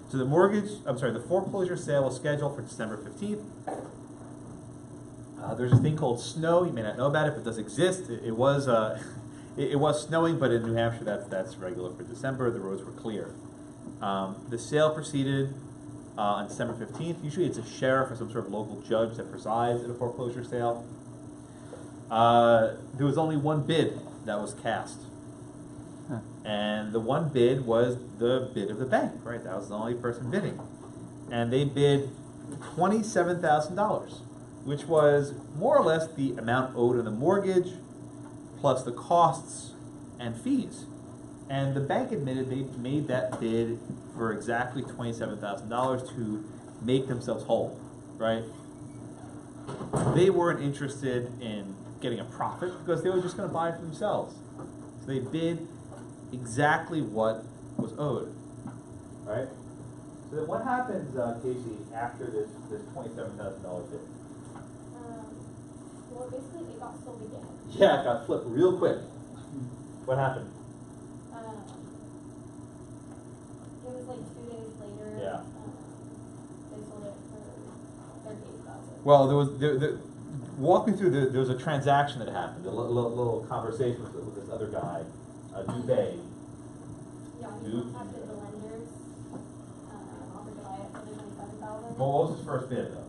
So the foreclosure sale was scheduled for December 15th. There's a thing called snow. You may not know about it, but it does exist. It was snowing, but in New Hampshire, that's regular for December. The roads were clear. The sale proceeded on December 15th. Usually it's a sheriff or some sort of local judge that presides at a foreclosure sale. There was only one bid that was cast. Huh. And the one bid was the bid of the bank, right? That was the only person bidding. And they bid $27,000, which was more or less the amount owed on the mortgage, plus the costs and fees. And the bank admitted they made that bid for exactly $27,000 to make themselves whole, right? They weren't interested in getting a profit because they were just going to buy it for themselves. So they bid exactly what was owed, right? So then what happens, Casey, after this $27,000 bid? Well, basically it got sold again. Yeah, it got flipped real quick. What happened? It was like 2 days later. Yeah. They sold it for $38,000. Well, walk me through. There was a transaction that happened. A little conversation with this other guy, Dubé. Yeah, he contacted the lenders, offered to buy it for $27,000. Well, what was his first bid, though?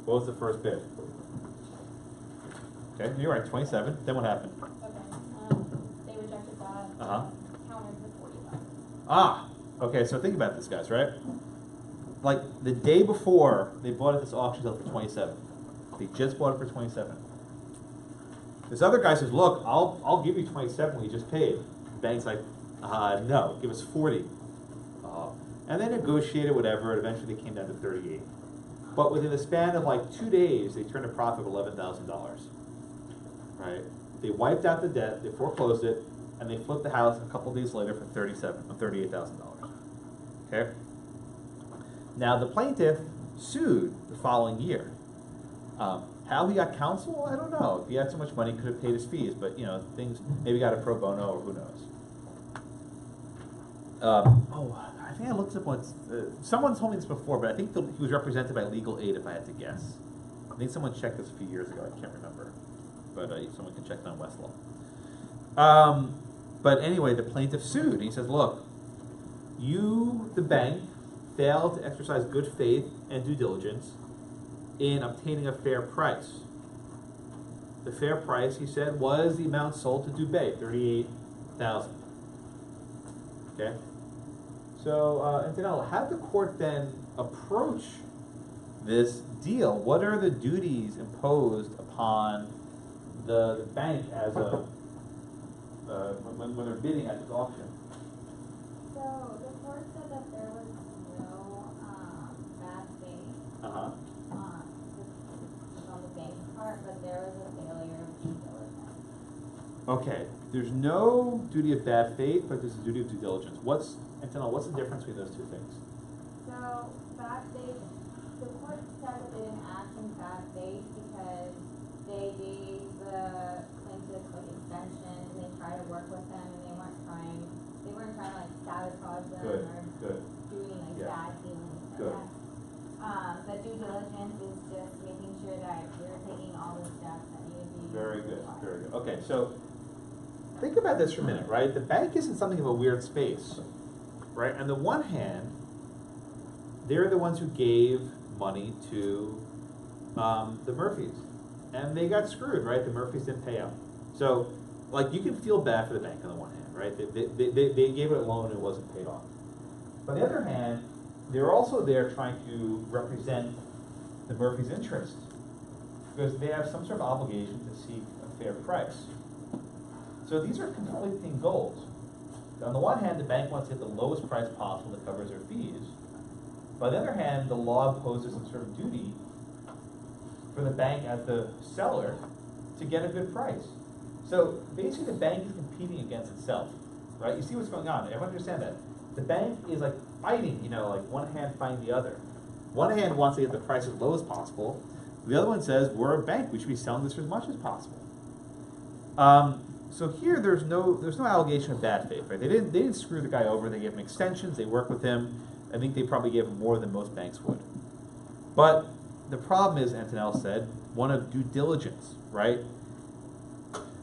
What was the first bid? Okay, you're right, 27. Then what happened? Okay, they rejected that. Countered for $40,000. Ah, okay. So think about this, guys. Right? Like the day before, they bought it at this auction sale for 27. They just bought it for 27. This other guy says, "Look, I'll give you 27 when you just paid." The bank's like, "No, give us 40." And they negotiated whatever, and eventually they came down to 38. But within the span of like 2 days, they turned a profit of $11,000. Right? They wiped out the debt, they foreclosed it, and they flipped the house a couple days later for $38,000. Okay? Now the plaintiff sued the following year. How he got counsel, I don't know. If he had so much money, he could have paid his fees, but things maybe got a pro bono or who knows. I think I looked up once. Someone told me this before, but I think he was represented by legal aid. If I had to guess, I think someone checked this a few years ago. I can't remember, but someone can check it on Westlaw. But anyway, the plaintiff sued. He says, "Look, you, the bank, failed to exercise good faith and due diligence in obtaining a fair price. The fair price," he said, "was the amount sold to Dubé, $38,000. Okay. So, incidentally, how did the court then approach this deal? What are the duties imposed upon the bank as when they're bidding at this auction? So the court said that there was no, bad faith, Uh-huh. on the bank's part, but there was a failure of due diligence. Okay, there's no duty of bad faith, but there's a duty of due diligence. Antonella, what's the difference between those two things? So bad faith, the court said that they didn't act in bad faith because they gave the plaintiffs like extensions, and they tried to work with them, and they weren't trying to like sabotage them Good, or good. do any like Yeah. bad dealings, I Good. guess. But due diligence is just making sure that you're taking all the steps that you would be. Very good, required. very good. Okay, so think about this for a minute, right? The bank is in something of a weird space, right? On the one hand, they're the ones who gave money to the Murphys, and they got screwed, right? The Murphys didn't pay out. So, like, you can feel bad for the bank on the one hand, right? They gave it a loan and it wasn't paid off. On the other hand, they're also there trying to represent the Murphys' interests because they have some sort of obligation to seek a fair price. So these are conflicting goals. On the one hand, the bank wants to get the lowest price possible that covers their fees. By the other hand, the law imposes some sort of duty for the bank as the seller to get a good price. So basically the bank is competing against itself, right? You see what's going on. Everyone understand that. The bank is like fighting, like one hand fighting the other. One hand wants to get the price as low as possible. The other one says, we're a bank, we should be selling this for as much as possible. So here there's no allegation of bad faith, right? They didn't screw the guy over, they gave him extensions, they worked with him. I think they probably gave him more than most banks would. But the problem is, Antonella said, one of due diligence, right?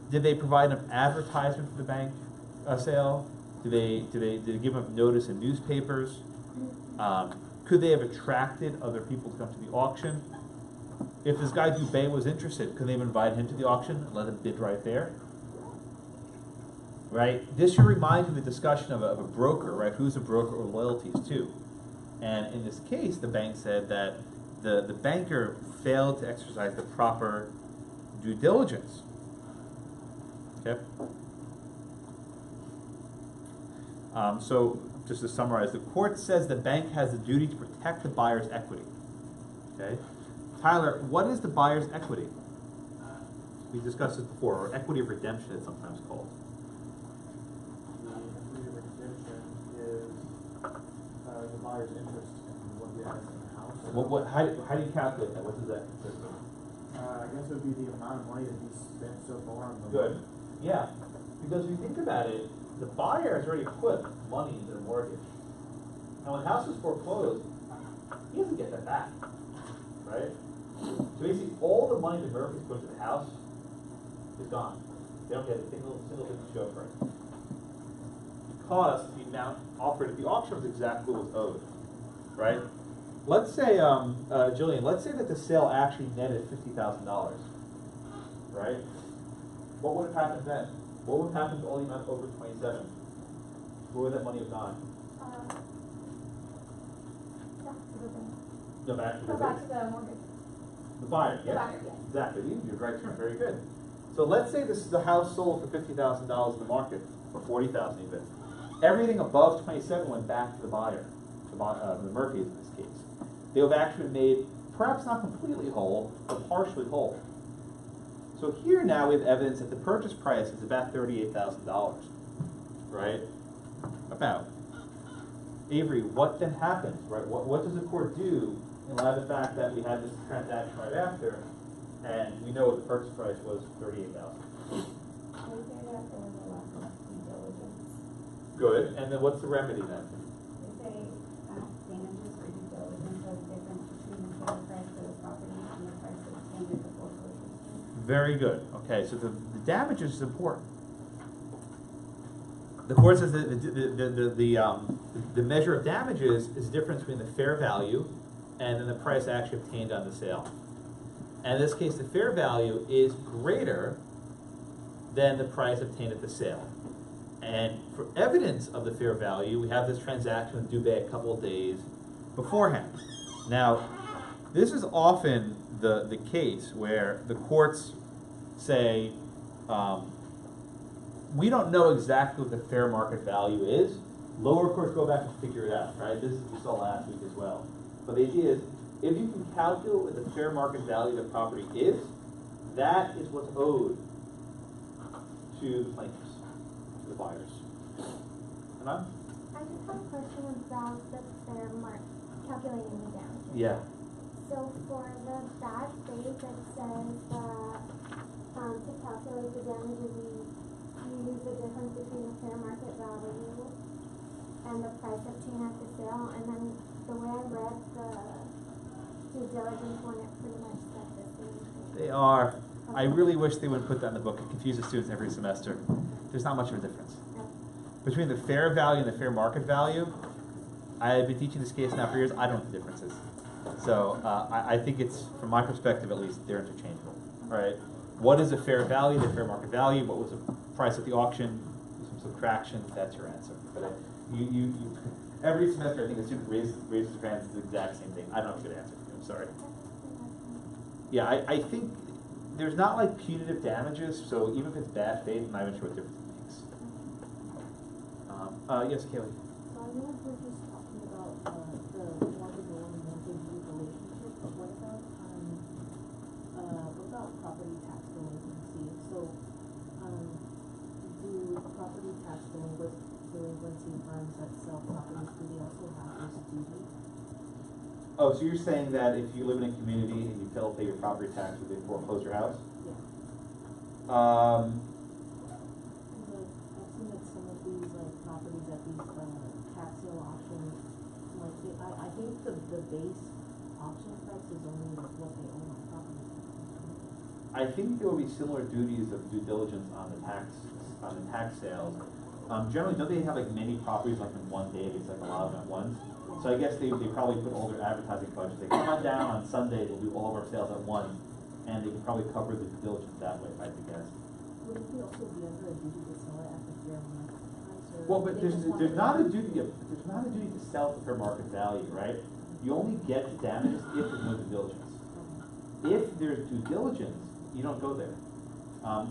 Did they provide enough advertisement for the bank sale? Did they give enough notice in newspapers? Could they have attracted other people to come to the auction? If this guy Dubé was interested, could they have invited him to the auction and let him bid right there? Right? This should remind you of the discussion of a broker, right? Who's a broker or loyalties to? And in this case, the bank said that the banker failed to exercise the proper due diligence. Okay? So, just to summarize, the court says the bank has the duty to protect the buyer's equity. Okay? Tyler, what is the buyer's equity? We discussed this before, or equity of redemption it's sometimes called. The equity of redemption is the buyer's interest in what he has in the house. How do you calculate that? What does that consist of? I guess it would be the amount of money that he's spent so far on the Good. Yeah. Because if you think about it, the buyer has already put money into the mortgage. Now when the house is foreclosed, he doesn't get that back. Right? So basically all the money the Murphys put into the house is gone. They don't get a single thing to show for it. Because the amount offered at the auction was exactly what was owed. Right? Let's say, Jillian, let's say that the sale actually netted $50,000. Right? What would have happened then? What would happen to all the amount over 27? Where would that money have gone? Back to the bank. No, back to the Go back to the mortgage. The buyer, The yeah. buyer, yes. Exactly. You did right term. Very good. So let's say the house sold for $50,000 in the market, or $40,000 even. Everything above 27 went back to the buyer, the Murphys in this case. They have actually made, perhaps not completely whole, but partially whole. So here now we have evidence that the purchase price is about $38,000, right? About. Avery, what then happens, right? What does the court do in light of the fact that we had this transaction right after, and we know the purchase price was $38,000? They say that there was a lack of due diligence. Good. And then what's the remedy then? They say damages for due diligence are the difference between the sale price for the property and the price that's standard for foreclosure. Very good. Okay, so the damages is important. The court says that the measure of damages is the difference between the fair value and then the price actually obtained on the sale. And in this case, the fair value is greater than the price obtained at the sale. And for evidence of the fair value, we have this transaction with Dubé a couple of days beforehand. Now, this is often the case where the courts say, we don't know exactly what the fair market value is, Lower courts go back and figure it out, right? This is what we saw last week as well. But the idea is, if you can calculate what the fair market value of the property is, that is what's owed to the plaintiffs, to the buyers. Hanan? I just have a question about the fair market, calculating the damages. Yeah. So for the bad faith, it says that to calculate the damages, you use the difference between the fair market value and the price obtained at the sale. And then the way I read the due diligence one, it pretty much said the same thing. They are. I really wish they wouldn't put that in the book. It confuses students every semester. There's not much of a difference. Between the fair value and the fair market value, I've been teaching this case now for years. I don't know what the difference is. So I think it's, from my perspective at least, they're interchangeable. Right? What is the fair value, the fair market value? What was the price at the auction? Do some subtraction. That's your answer. But you every semester, I think a student raises their hand. It's the exact same thing. I don't have a good answer for you. I'm sorry. Yeah, I think there's not like punitive damages. So even if it's bad faith, I'm not even sure what difference it makes. Yes, Kaylee. So I know we're just talking about the mortgage and mortgage relationship, but what about property tax delinquency? So do property tax delinquency firms that sell properties, do they also have this duty? Oh, so you're saying that if you live in a community and you fail to pay your property tax, would they foreclose your house? Yeah. Um, I've seen that some of these properties at these tax sale auctions, I think the base auction price is only what they own on property. I think there will be similar duties of due diligence on the tax sales. Generally, don't they have like many properties like in one day? It's like a lot of them at once. So I guess they probably put all their advertising budgets. They come on down on Sunday. They'll do all of our sales at once, and they can probably cover the due diligence that way, if I had to guess. Would it also be under a duty to sell it at the fair market price? Well, but there's not a duty to sell at the fair market value, right? You only get the damages if there's no due diligence. If there's due diligence, you don't go there.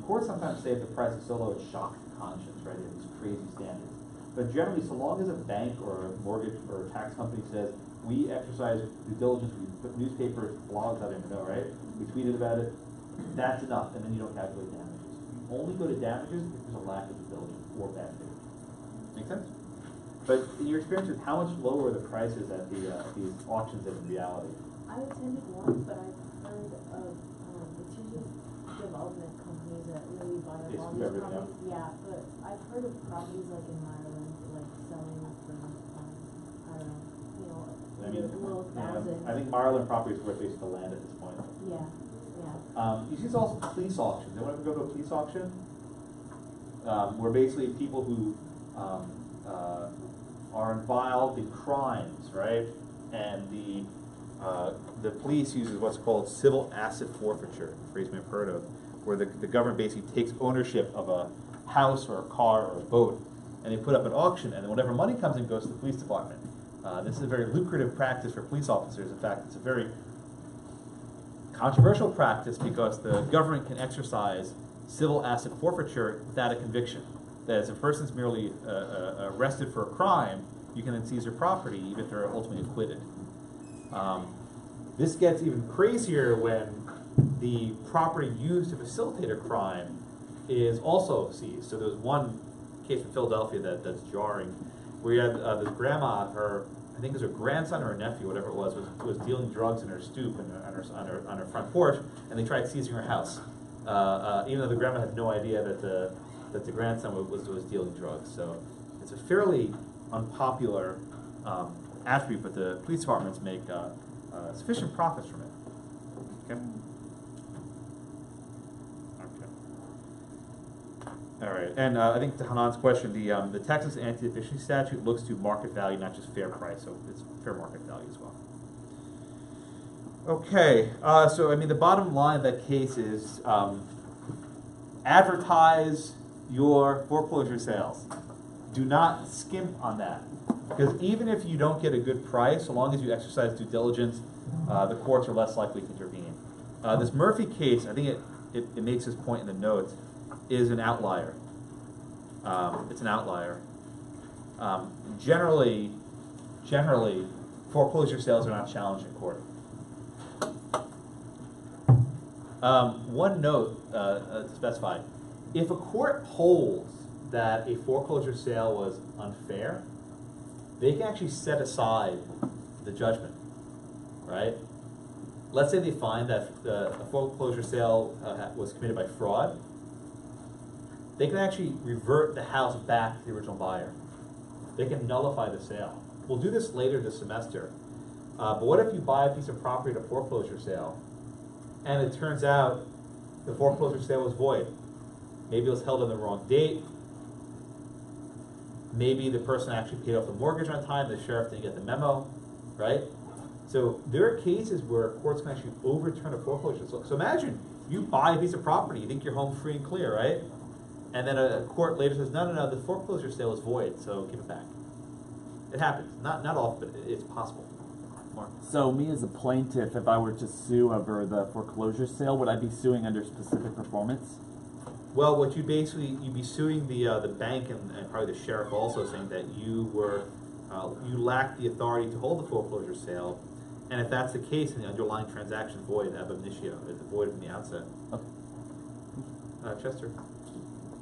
Courts sometimes say if the price is so low, it shocks the conscience, right? They have these crazy standards. But generally, so long as a bank or a mortgage or a tax company says, we exercise due diligence, we put newspapers, blogs, I don't even know, right? We tweeted about it, that's enough, and then you don't calculate damages. You only go to damages if there's a lack of due diligence or bad faith. Make sense? But in your experience with how much lower are the prices at these auctions than in reality? I attended one, but I've heard of it's usually development companies that really buy up all these properties. Yeah, but I've heard of properties like in Ireland, like selling for I don't know, little thousands. I think Maryland property is worth at least the land at this point. Yeah. You see also police auctions. Anyone ever go to a police auction? Where basically people who are involved in crimes, right? And the police uses what's called civil asset forfeiture, a phrase you may have heard of, where the government basically takes ownership of a house or a car or a boat, and they put up an auction, and then whatever money comes in goes to the police department. This is a very lucrative practice for police officers. In fact, it's a very controversial practice because the government can exercise civil asset forfeiture without a conviction. That is, if a person's merely arrested for a crime, you can then seize their property even if they're ultimately acquitted. This gets even crazier when the property used to facilitate a crime is also seized. So there's one case in Philadelphia that's jarring, where you had this grandma, I think it was her grandson or her nephew, whatever it was dealing drugs in her stoop and on her front porch, and they tried seizing her house, even though the grandma had no idea that the grandson was dealing drugs. So it's a fairly unpopular attribute, but the police departments make sufficient profits from it. Okay. All right, and I think to Hanan's question, the Texas anti-deficiency statute looks to market value, not just fair price, so it's fair market value as well. Okay, so I mean the bottom line of that case is advertise your foreclosure sales. Do not skimp on that, because even if you don't get a good price, so long as you exercise due diligence, the courts are less likely to intervene. This Murphy case, I think it makes this point in the notes, is an outlier. It's an outlier. Generally, foreclosure sales are not challenged in court. One note to specify: if a court holds that a foreclosure sale was unfair, they can actually set aside the judgment, right? Let's say they find that a foreclosure sale was committed by fraud. They can actually revert the house back to the original buyer. They can nullify the sale. We'll do this later this semester. But what if you buy a piece of property at a foreclosure sale, and it turns out the foreclosure sale was void? Maybe it was held on the wrong date. Maybe the person actually paid off the mortgage on time, the sheriff didn't get the memo, right? So there are cases where courts can actually overturn a foreclosure. So imagine you buy a piece of property, you think you're home free and clear, right? And then a court later says, no, the foreclosure sale is void, so give it back. It happens. Not often, but it's possible. Mark? So me as a plaintiff, if I were to sue over the foreclosure sale, would I be suing under specific performance? Well, what you'd be suing the bank and probably the sheriff also, saying that you lacked the authority to hold the foreclosure sale, and if that's the case, then the underlying transaction is void ab initio. It's void from the outset. Okay. Chester.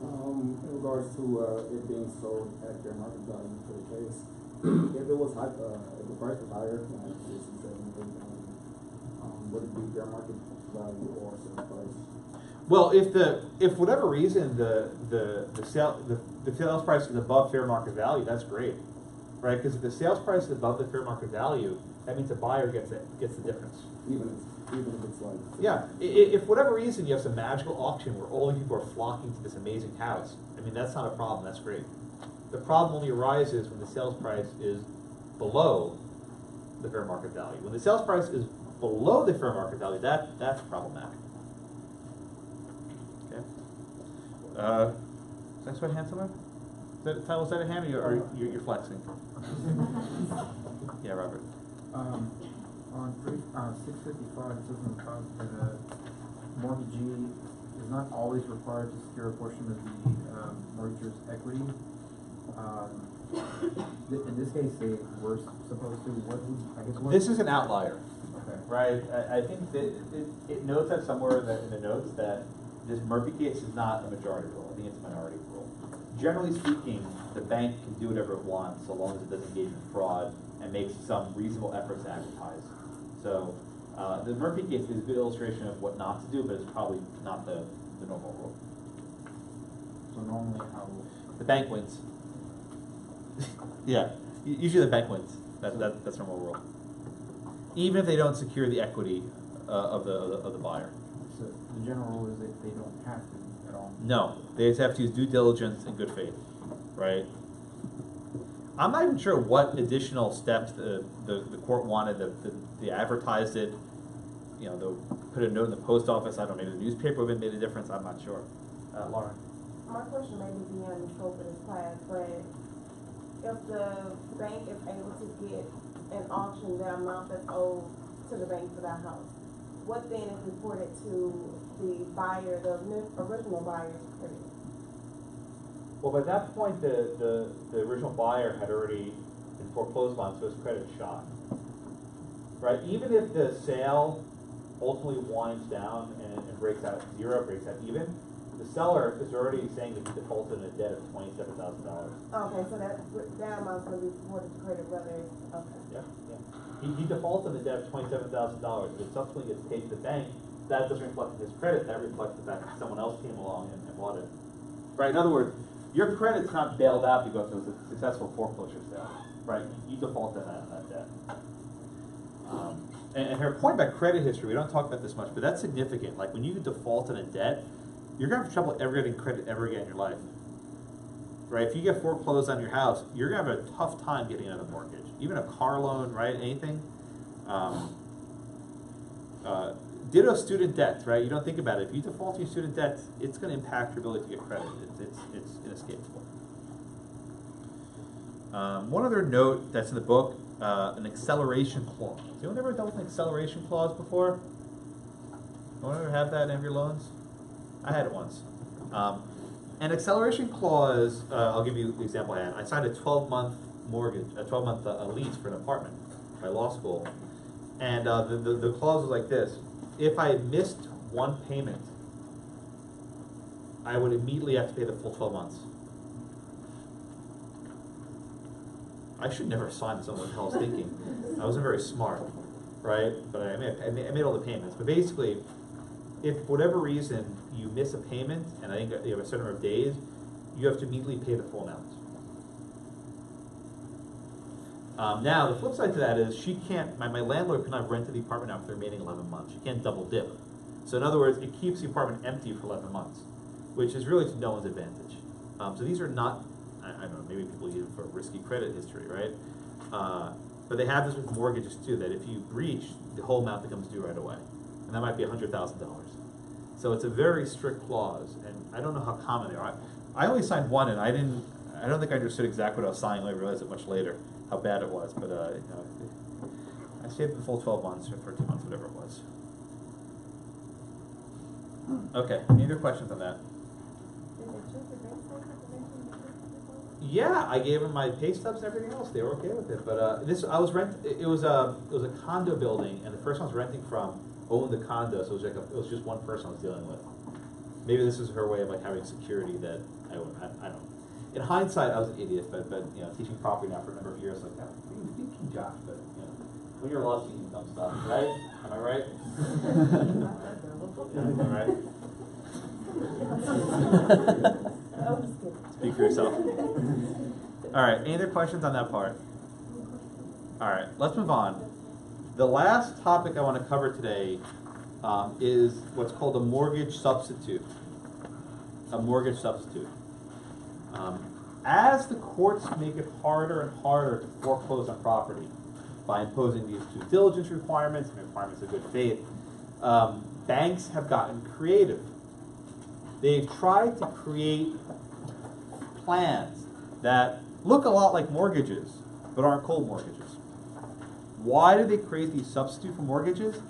In regards to it being sold at their market value for the case, if it was if the price was higher, like 67,000, would it be their market value or sales price? Well, if for whatever reason the sales price is above fair market value, that's great, right? Because if the sales price is above the fair market value, that means the buyer gets the difference. Even if it's like yeah, if for whatever reason you have some magical auction where all the people are flocking to this amazing house, I mean that's not a problem. That's great. The problem only arises when the sales price is below the fair market value. When the sales price is below the fair market value, that's problematic. Okay. Next one, hand somewhere? Was that a hand, or you're flexing? Yeah, Robert. On 655, it says in the top that a mortgagee is not always required to secure a portion of the mortgager's equity. In this case, they were supposed to. This is an outlier. Okay. Right? I think that it notes that somewhere in the notes that this Murphy case is not a majority rule. I think it's a minority rule. Generally speaking, the bank can do whatever it wants so long as it doesn't engage in fraud and makes some reasonable efforts to advertise. So the Murphy case is a good illustration of what not to do, but it's probably not the normal rule. So normally how? The bank wins. Yeah, usually the bank wins. That's normal rule. Even if they don't secure the equity of the buyer. So the general rule is that they don't have to at all. No, they just have to use due diligence and good faith, right? I'm not even sure what additional steps the court wanted. They advertised it, you know, they'll put a note in the post office. I don't know, maybe the newspaper would have made a difference. I'm not sure. Lauren. My question may be beyond the scope of this class, but if the bank is able to get an auction the amount that's owed to the bank for that house, what then is reported to the buyer, the original buyer's credit? Well, by that point, the original buyer had already been foreclosed on, so his credit is shot. Right? Even if the sale ultimately winds down and breaks out zero, breaks out even, the seller is already saying that he defaulted in a debt of $27,000. Okay, so that amount's going to be reported to credit, whether it's, okay. Yeah. He defaulted in a debt of $27,000. If it subsequently gets paid to the bank, that doesn't reflect his credit, that reflects the fact that someone else came along and bought it. Right? In other words, your credit's not bailed out because it was a successful foreclosure sale. Right? You defaulted on that debt. And her point about credit history, we don't talk about this much, but that's significant. Like when you default on a debt, you're going to have trouble ever getting credit ever again in your life. Right? If you get foreclosed on your house, you're going to have a tough time getting another mortgage. Even a car loan, right? Anything. Ditto student debt, right? You don't think about it. If you default on your student debt, it's going to impact your ability to get credit. It's inescapable. One other note that's in the book, an acceleration clause. Has anyone ever dealt with an acceleration clause before? Anyone ever have that in your loans? I had it once. An acceleration clause, I'll give you the example I had. I signed a 12-month mortgage, a 12-month lease for an apartment by law school. And the clause was like this. If I had missed one payment, I would immediately have to pay the full 12 months. I should never have signed this. I don't know what the hell I was thinking. I wasn't very smart, right? But I made all the payments. But basically, if for whatever reason you miss a payment, and I think you have a certain number of days, you have to immediately pay the full amount. Now, the flip side to that is she can't, my landlord cannot rent the apartment out for the remaining 11 months. She can't double dip. So in other words, it keeps the apartment empty for 11 months, which is really to no one's advantage. So these are not, I don't know, maybe people use it for risky credit history, right? But they have this with mortgages too, that if you breach, the whole amount becomes due right away. And that might be $100,000. So it's a very strict clause, and I don't know how common they are. I only signed one, and I don't think I understood exactly what I was signing. I realized it much later, how bad it was. But you know, I saved the full 12 months or 13 months, whatever it was. Okay, any other questions on that? Yeah, I gave them my pay stubs and everything else. They were okay with it. But it was a condo building, and the person I was renting from owned the condo, so it was just one person I was dealing with. Maybe this is her way of like having security that I don't know. In hindsight, I was an idiot, but you know, teaching property now for a number of years, like that, teaching Josh, but you know, when you're lost, you do dumb stuff, right? Am I right? Am I right? Speak for yourself. All right, any other questions on that part? All right, let's move on. The last topic I want to cover today is what's called a mortgage substitute. A mortgage substitute. As the courts make it harder and harder to foreclose on property by imposing these due diligence requirements and requirements of good faith, banks have gotten creative. They've tried to create plans that look a lot like mortgages, but aren't called mortgages. Why do they create these substitute for mortgages?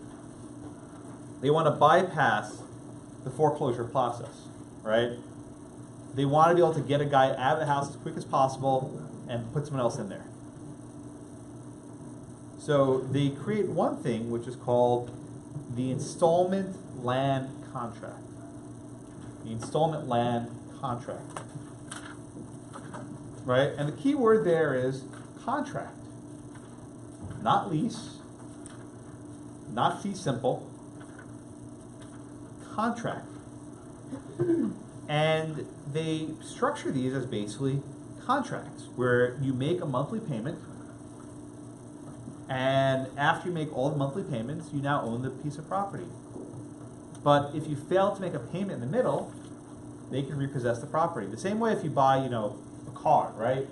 They want to bypass the foreclosure process, right? They want to be able to get a guy out of the house as quick as possible and put someone else in there. So they create one thing which is called the installment land contract. The installment land contract. Right? And the key word there is contract. Not lease, not fee simple, contract. And they structure these as basically contracts where you make a monthly payment, and after you make all the monthly payments, you now own the piece of property. But if you fail to make a payment in the middle, they can repossess the property. The same way if you buy, a car, right?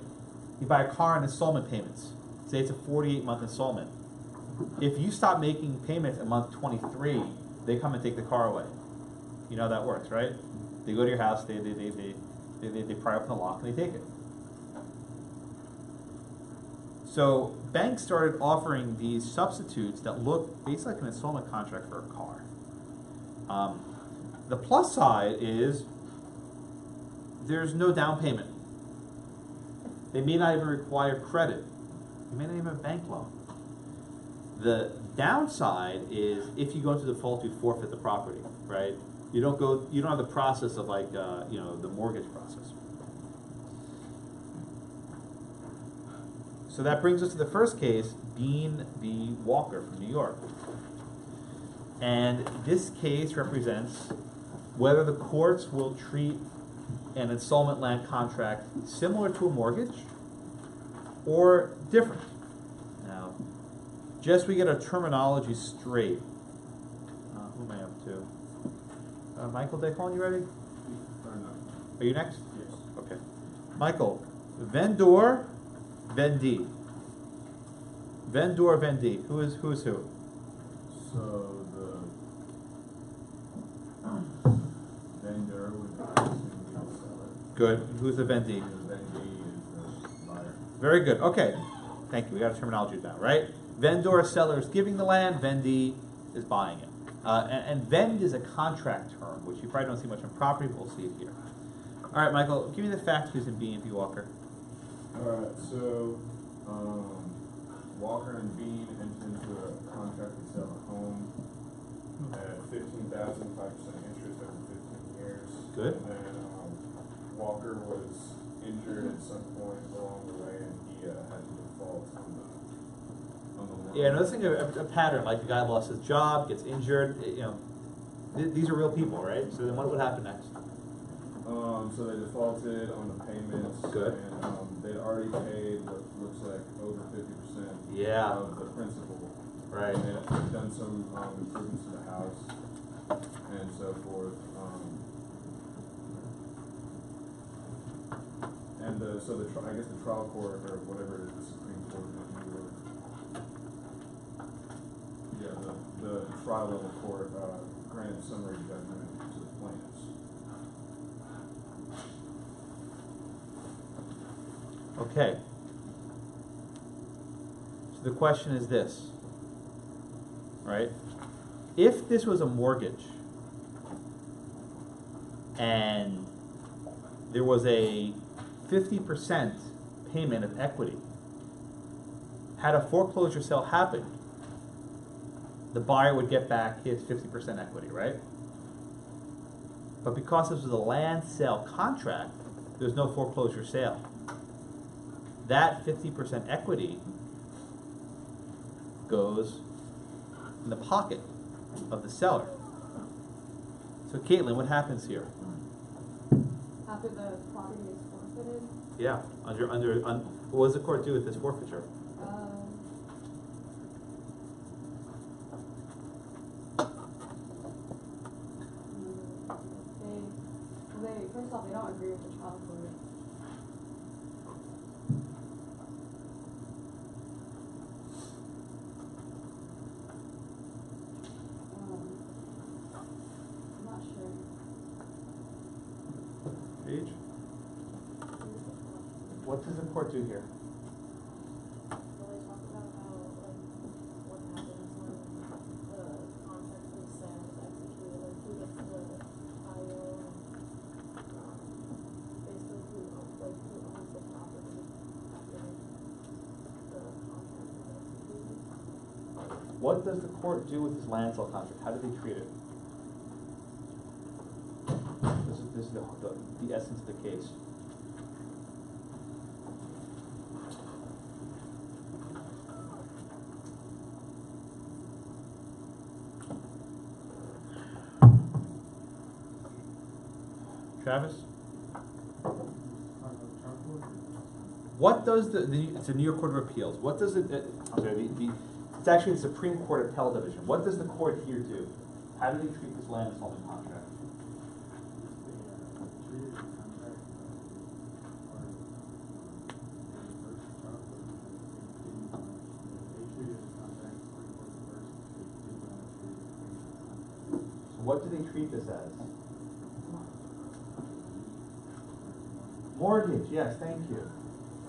You buy a car on installment payments. Say it's a 48-month installment. If you stop making payments at month 23, they come and take the car away. You know how that works, right? They go to your house, they pry open the lock, and they take it. So banks started offering these substitutes that look basically like an installment contract for a car. The plus side is there's no down payment. They may not even require credit. You may not even have a bank loan. The downside is if you go into default, you forfeit the property, right? You don't have the process of like the mortgage process. So that brings us to the first case, Bean v. Walker from New York. And this case represents whether the courts will treat an installment land contract similar to a mortgage or different. Now, just so we get our terminology straight. Who am I up to? Michael Daycon, you ready? Are you next? Yes. Okay. Michael, vendor, vendee. Vendor, vendee. Who is who? So the vendor would be the seller. Good. Who's the vendee? The vendee is the buyer. Very good. Okay. Thank you. We got a terminology down, right? Vendor, seller is giving the land. Vendee is buying it. And vend is a contract term, which you probably don't see much on property, but we'll see it here. All right, Michael, give me the facts, please, and B&P Walker. Alright, so, Walker and Bean entered into a contract to sell a home at $15,000, 5% interest over 15 years. Good. And, Walker was injured at some point along the way, and he, had to default on the loan. Yeah, another thing, a pattern, like the guy lost his job, gets injured, you know, these are real people, right? So then what would happen next? So they defaulted on the payments. Good. And, they'd already paid what looks like over 50% Yeah. of the principal. Right. And they've done some, improvements to the house and so forth. And I guess the trial court, or whatever it is, the Supreme Court in New York. Yeah, the trial level court, granted summary judgment to the plaintiffs. Okay. So the question is this, right? If this was a mortgage and there was a 50% payment of equity, had a foreclosure sale happened, the buyer would get back his 50% equity, right? But because this was a land sale contract, there's no foreclosure sale. That 50% equity goes in the pocket of the seller. So Caitlin, what happens here? After the property is forfeited, Yeah, what does the court do with this forfeiture? they first off, they don't agree with the trial court. I'm not sure. Paige? What does the court do here? Well, they talk about how, like, what happens when the contract for the sale is executed, like who gets the title, and, basically who owns the property after the contract is executed. What does the court do with this land sale contract? How do they treat it? This is the essence of the case. Travis? What does it's a New York Court of Appeals. What does it's actually the Supreme Court Appellate Division. What does the court here do? How do they treat this land installment contract? So what do they treat this as? Mortgage, yes, thank you.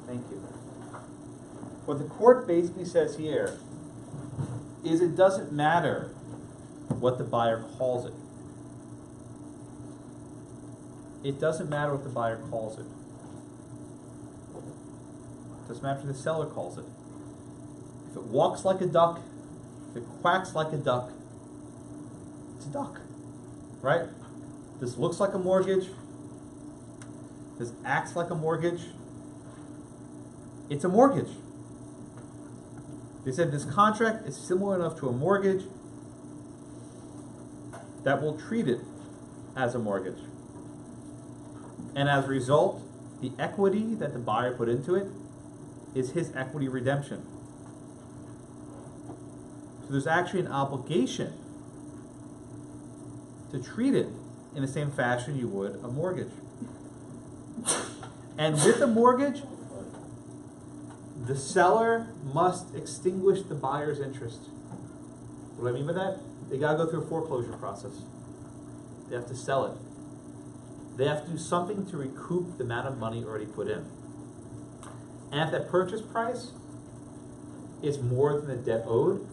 Thank you. What the court basically says here is it doesn't matter what the buyer calls it. It doesn't matter what the buyer calls it. It doesn't matter what the seller calls it. If it walks like a duck, if it quacks like a duck, it's a duck, right? This looks like a mortgage. This acts like a mortgage. It's a mortgage. They said this contract is similar enough to a mortgage that will treat it as a mortgage. And as a result, the equity that the buyer put into it is his equity redemption. So there's actually an obligation to treat it in the same fashion you would a mortgage. And with a mortgage, the seller must extinguish the buyer's interest. What do I mean by that? They gotta go through a foreclosure process. They have to sell it. They have to do something to recoup the amount of money already put in. And if that purchase price is more than the debt owed,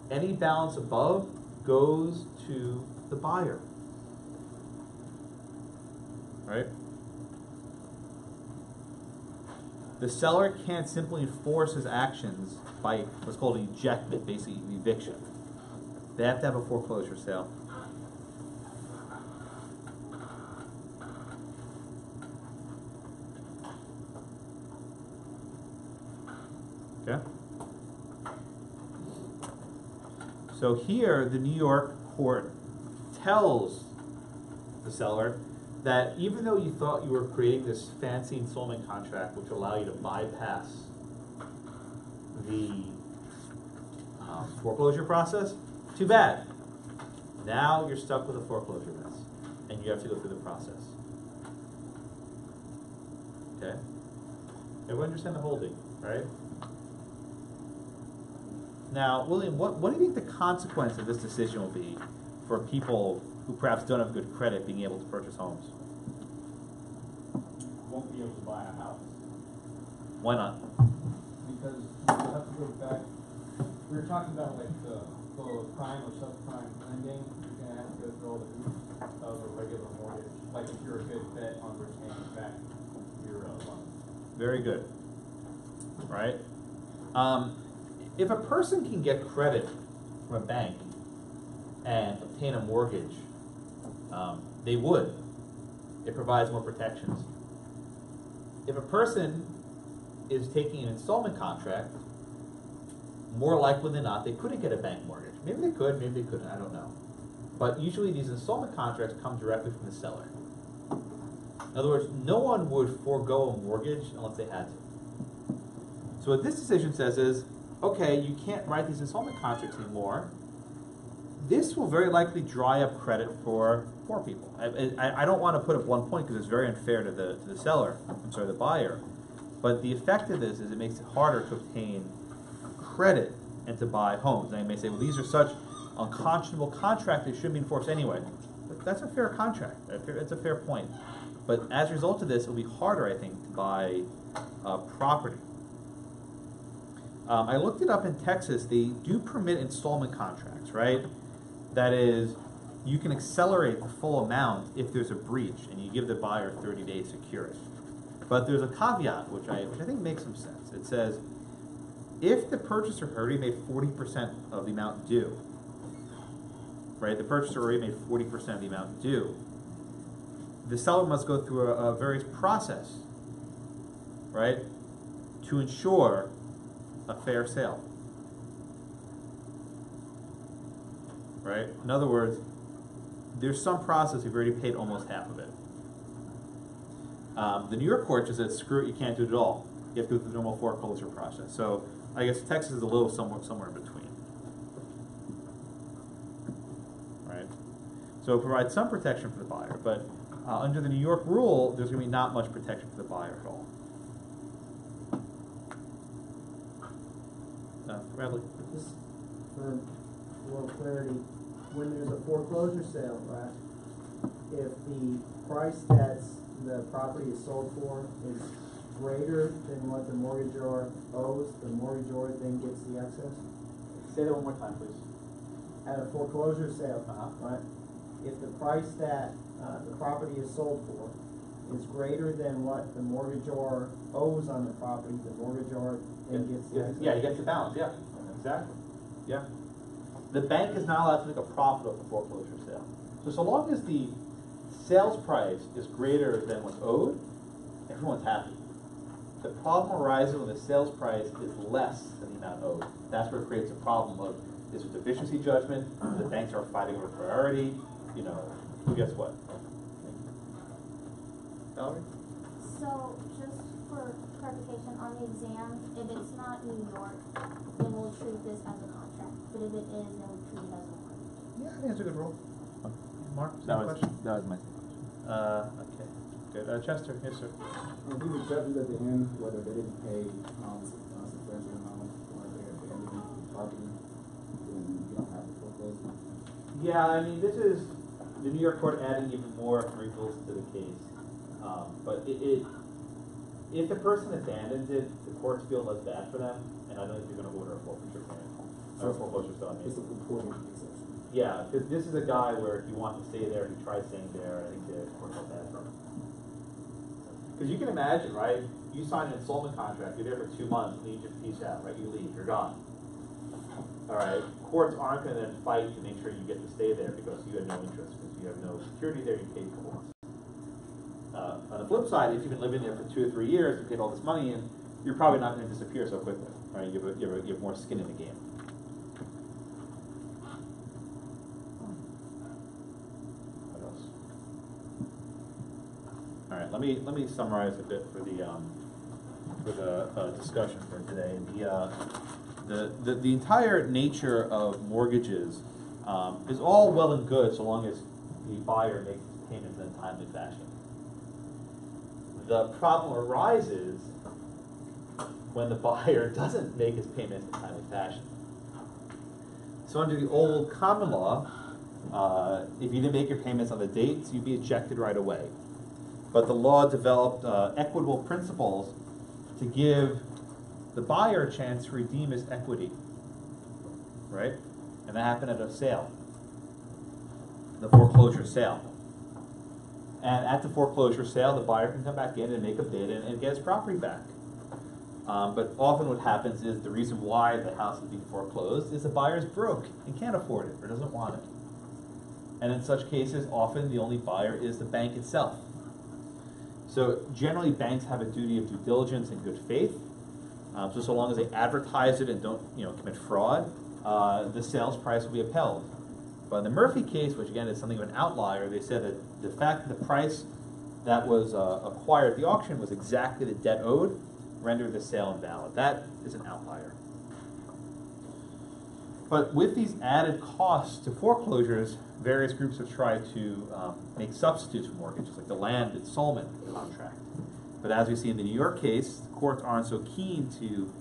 any balance above goes to the buyer. Right? the seller can't simply enforce his actions by what's called an ejectment, basically eviction. They have to have a foreclosure sale. Okay? So here, the New York court tells the seller that even though you thought you were creating this fancy installment contract which allow you to bypass the foreclosure process, too bad. Now you're stuck with a foreclosure mess, and you have to go through the process. Okay? Everyone understand the holding, right? Now, William, what do you think the consequence of this decision will be for people who perhaps don't have good credit being able to purchase homes? Won't be able to buy a house. Why not? Because you have to go back, we were talking about like the prime or subprime lending, you're gonna have to go through all the hoops of a regular mortgage, like if you're a good bet on retaining back your loan. Very good. Right? If a person can get credit from a bank and obtain a mortgage, they would. It provides more protections. If a person is taking an installment contract, more likely than not, they couldn't get a bank mortgage. Maybe they could, maybe they couldn't, I don't know. But usually these installment contracts come directly from the seller. In other words, no one would forego a mortgage unless they had to. So what this decision says is, okay, you can't write these installment contracts anymore. This will very likely dry up credit for poor people. I don't want to put up one point because it's very unfair to the seller, the buyer. But the effect of this is it makes it harder to obtain credit and to buy homes. Now you may say, well, these are such unconscionable contracts, they shouldn't be enforced anyway. But that's a fair contract. That's a fair point. But as a result of this, it'll be harder, I think, to buy property. I looked it up in Texas. They do permit installment contracts, right? That is, you can accelerate the full amount if there's a breach, and you give the buyer 30 days to cure it. But there's a caveat, which I think makes some sense. It says, if the purchaser already made 40% of the amount due, right? The purchaser already made 40% of the amount due. The seller must go through a various process, right, to ensure a fair sale, right? In other words, there's some process you've already paid almost half of it. The New York court just said, screw it, you can't do it at all. You have to go through the normal foreclosure process. So I guess Texas is a little somewhere in between, right? So it provides some protection for the buyer, but under the New York rule, there's going to be not much protection for the buyer at all. Bradley? Just for a little clarity, when there's a foreclosure sale, right, if the price that the property is sold for is greater than what the mortgagor owes, the mortgagor then gets the excess? Say that one more time, please. At a foreclosure sale, right, if the price that the property is sold for is greater than what the mortgagor owes on the property, the mortgagor then gets the excess? Yeah, you get the balance, yeah. Exactly. Yeah. The bank is not allowed to make a profit off the foreclosure sale. So long as the sales price is greater than what's owed, everyone's happy. The problem arises when the sales price is less than the amount owed. That's where it creates a problem of this deficiency judgment, the banks are fighting over priority, you know, who gets what? Valerie? So, just for clarification, on the exam, if it's not New York, then we'll treat this as a contract. But if it is, then we'll treat it as a mortgage. Yeah, I think that's a good rule. Mark, That question? was my question. Okay, good. Chester, yes, sir. If you were judged at the end, whether they didn't pay substantial amount or they abandoned the property, then you don't have to foreclose. Yeah, I mean, this is the New York court adding even more wrinkles to the case. But if the person abandons it, the courts feel less bad for them, and I don't think you're going to order a foreclosure plan. Or a foreclosure sale. It's a reporting exception. Yeah, because this is a guy where if he wants to stay there, he tries staying there, I think the court felt bad for him. Because you can imagine, right? You sign an installment contract, you're there for 2 months, and you just peace out, right? You leave, you're gone. All right. Courts aren't going to then fight to make sure you get to stay there because you have no interest, because you have no security there. You paid a couple months. On the flip side, if you've been living there for 2 or 3 years and paid all this money in, you're probably not going to disappear so quickly, right? You have more skin in the game. What else? All right. Let me summarize a bit for the discussion for today. The entire nature of mortgages is all well and good so long as the buyer makes payments in a timely fashion. The problem arises when the buyer doesn't make his payments in a timely fashion. So under the old common law, if you didn't make your payments on the dates, you'd be ejected right away. But the law developed equitable principles to give the buyer a chance to redeem his equity, right? And that happened at a sale, the foreclosure sale. And at the foreclosure sale, the buyer can come back in and make a bid and get his property back. But often what happens is the reason why the house is being foreclosed is the buyer's broke and can't afford it or doesn't want it. And in such cases, often the only buyer is the bank itself. So generally, banks have a duty of due diligence and good faith. So long as they advertise it and don't commit fraud, the sales price will be upheld. But in the Murphy case, which again is something of an outlier, they said that the fact that the price that was acquired at the auction was exactly the debt owed rendered the sale invalid. That is an outlier. But with these added costs to foreclosures, various groups have tried to make substitutes for mortgages, like the land installment contract. But as we see in the New York case, the courts aren't so keen to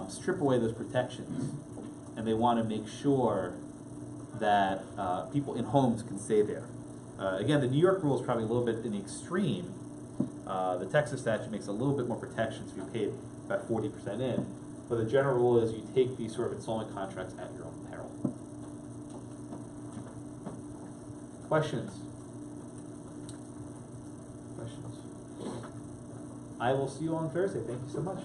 strip away those protections, and they want to make sure that people in homes can stay there. Again, the New York rule is probably a little bit in the extreme. The Texas statute makes a little bit more protections if you paid about 40% in. But the general rule is you take these sort of installment contracts at your own peril. Questions? Questions? I will see you on Thursday. Thank you so much.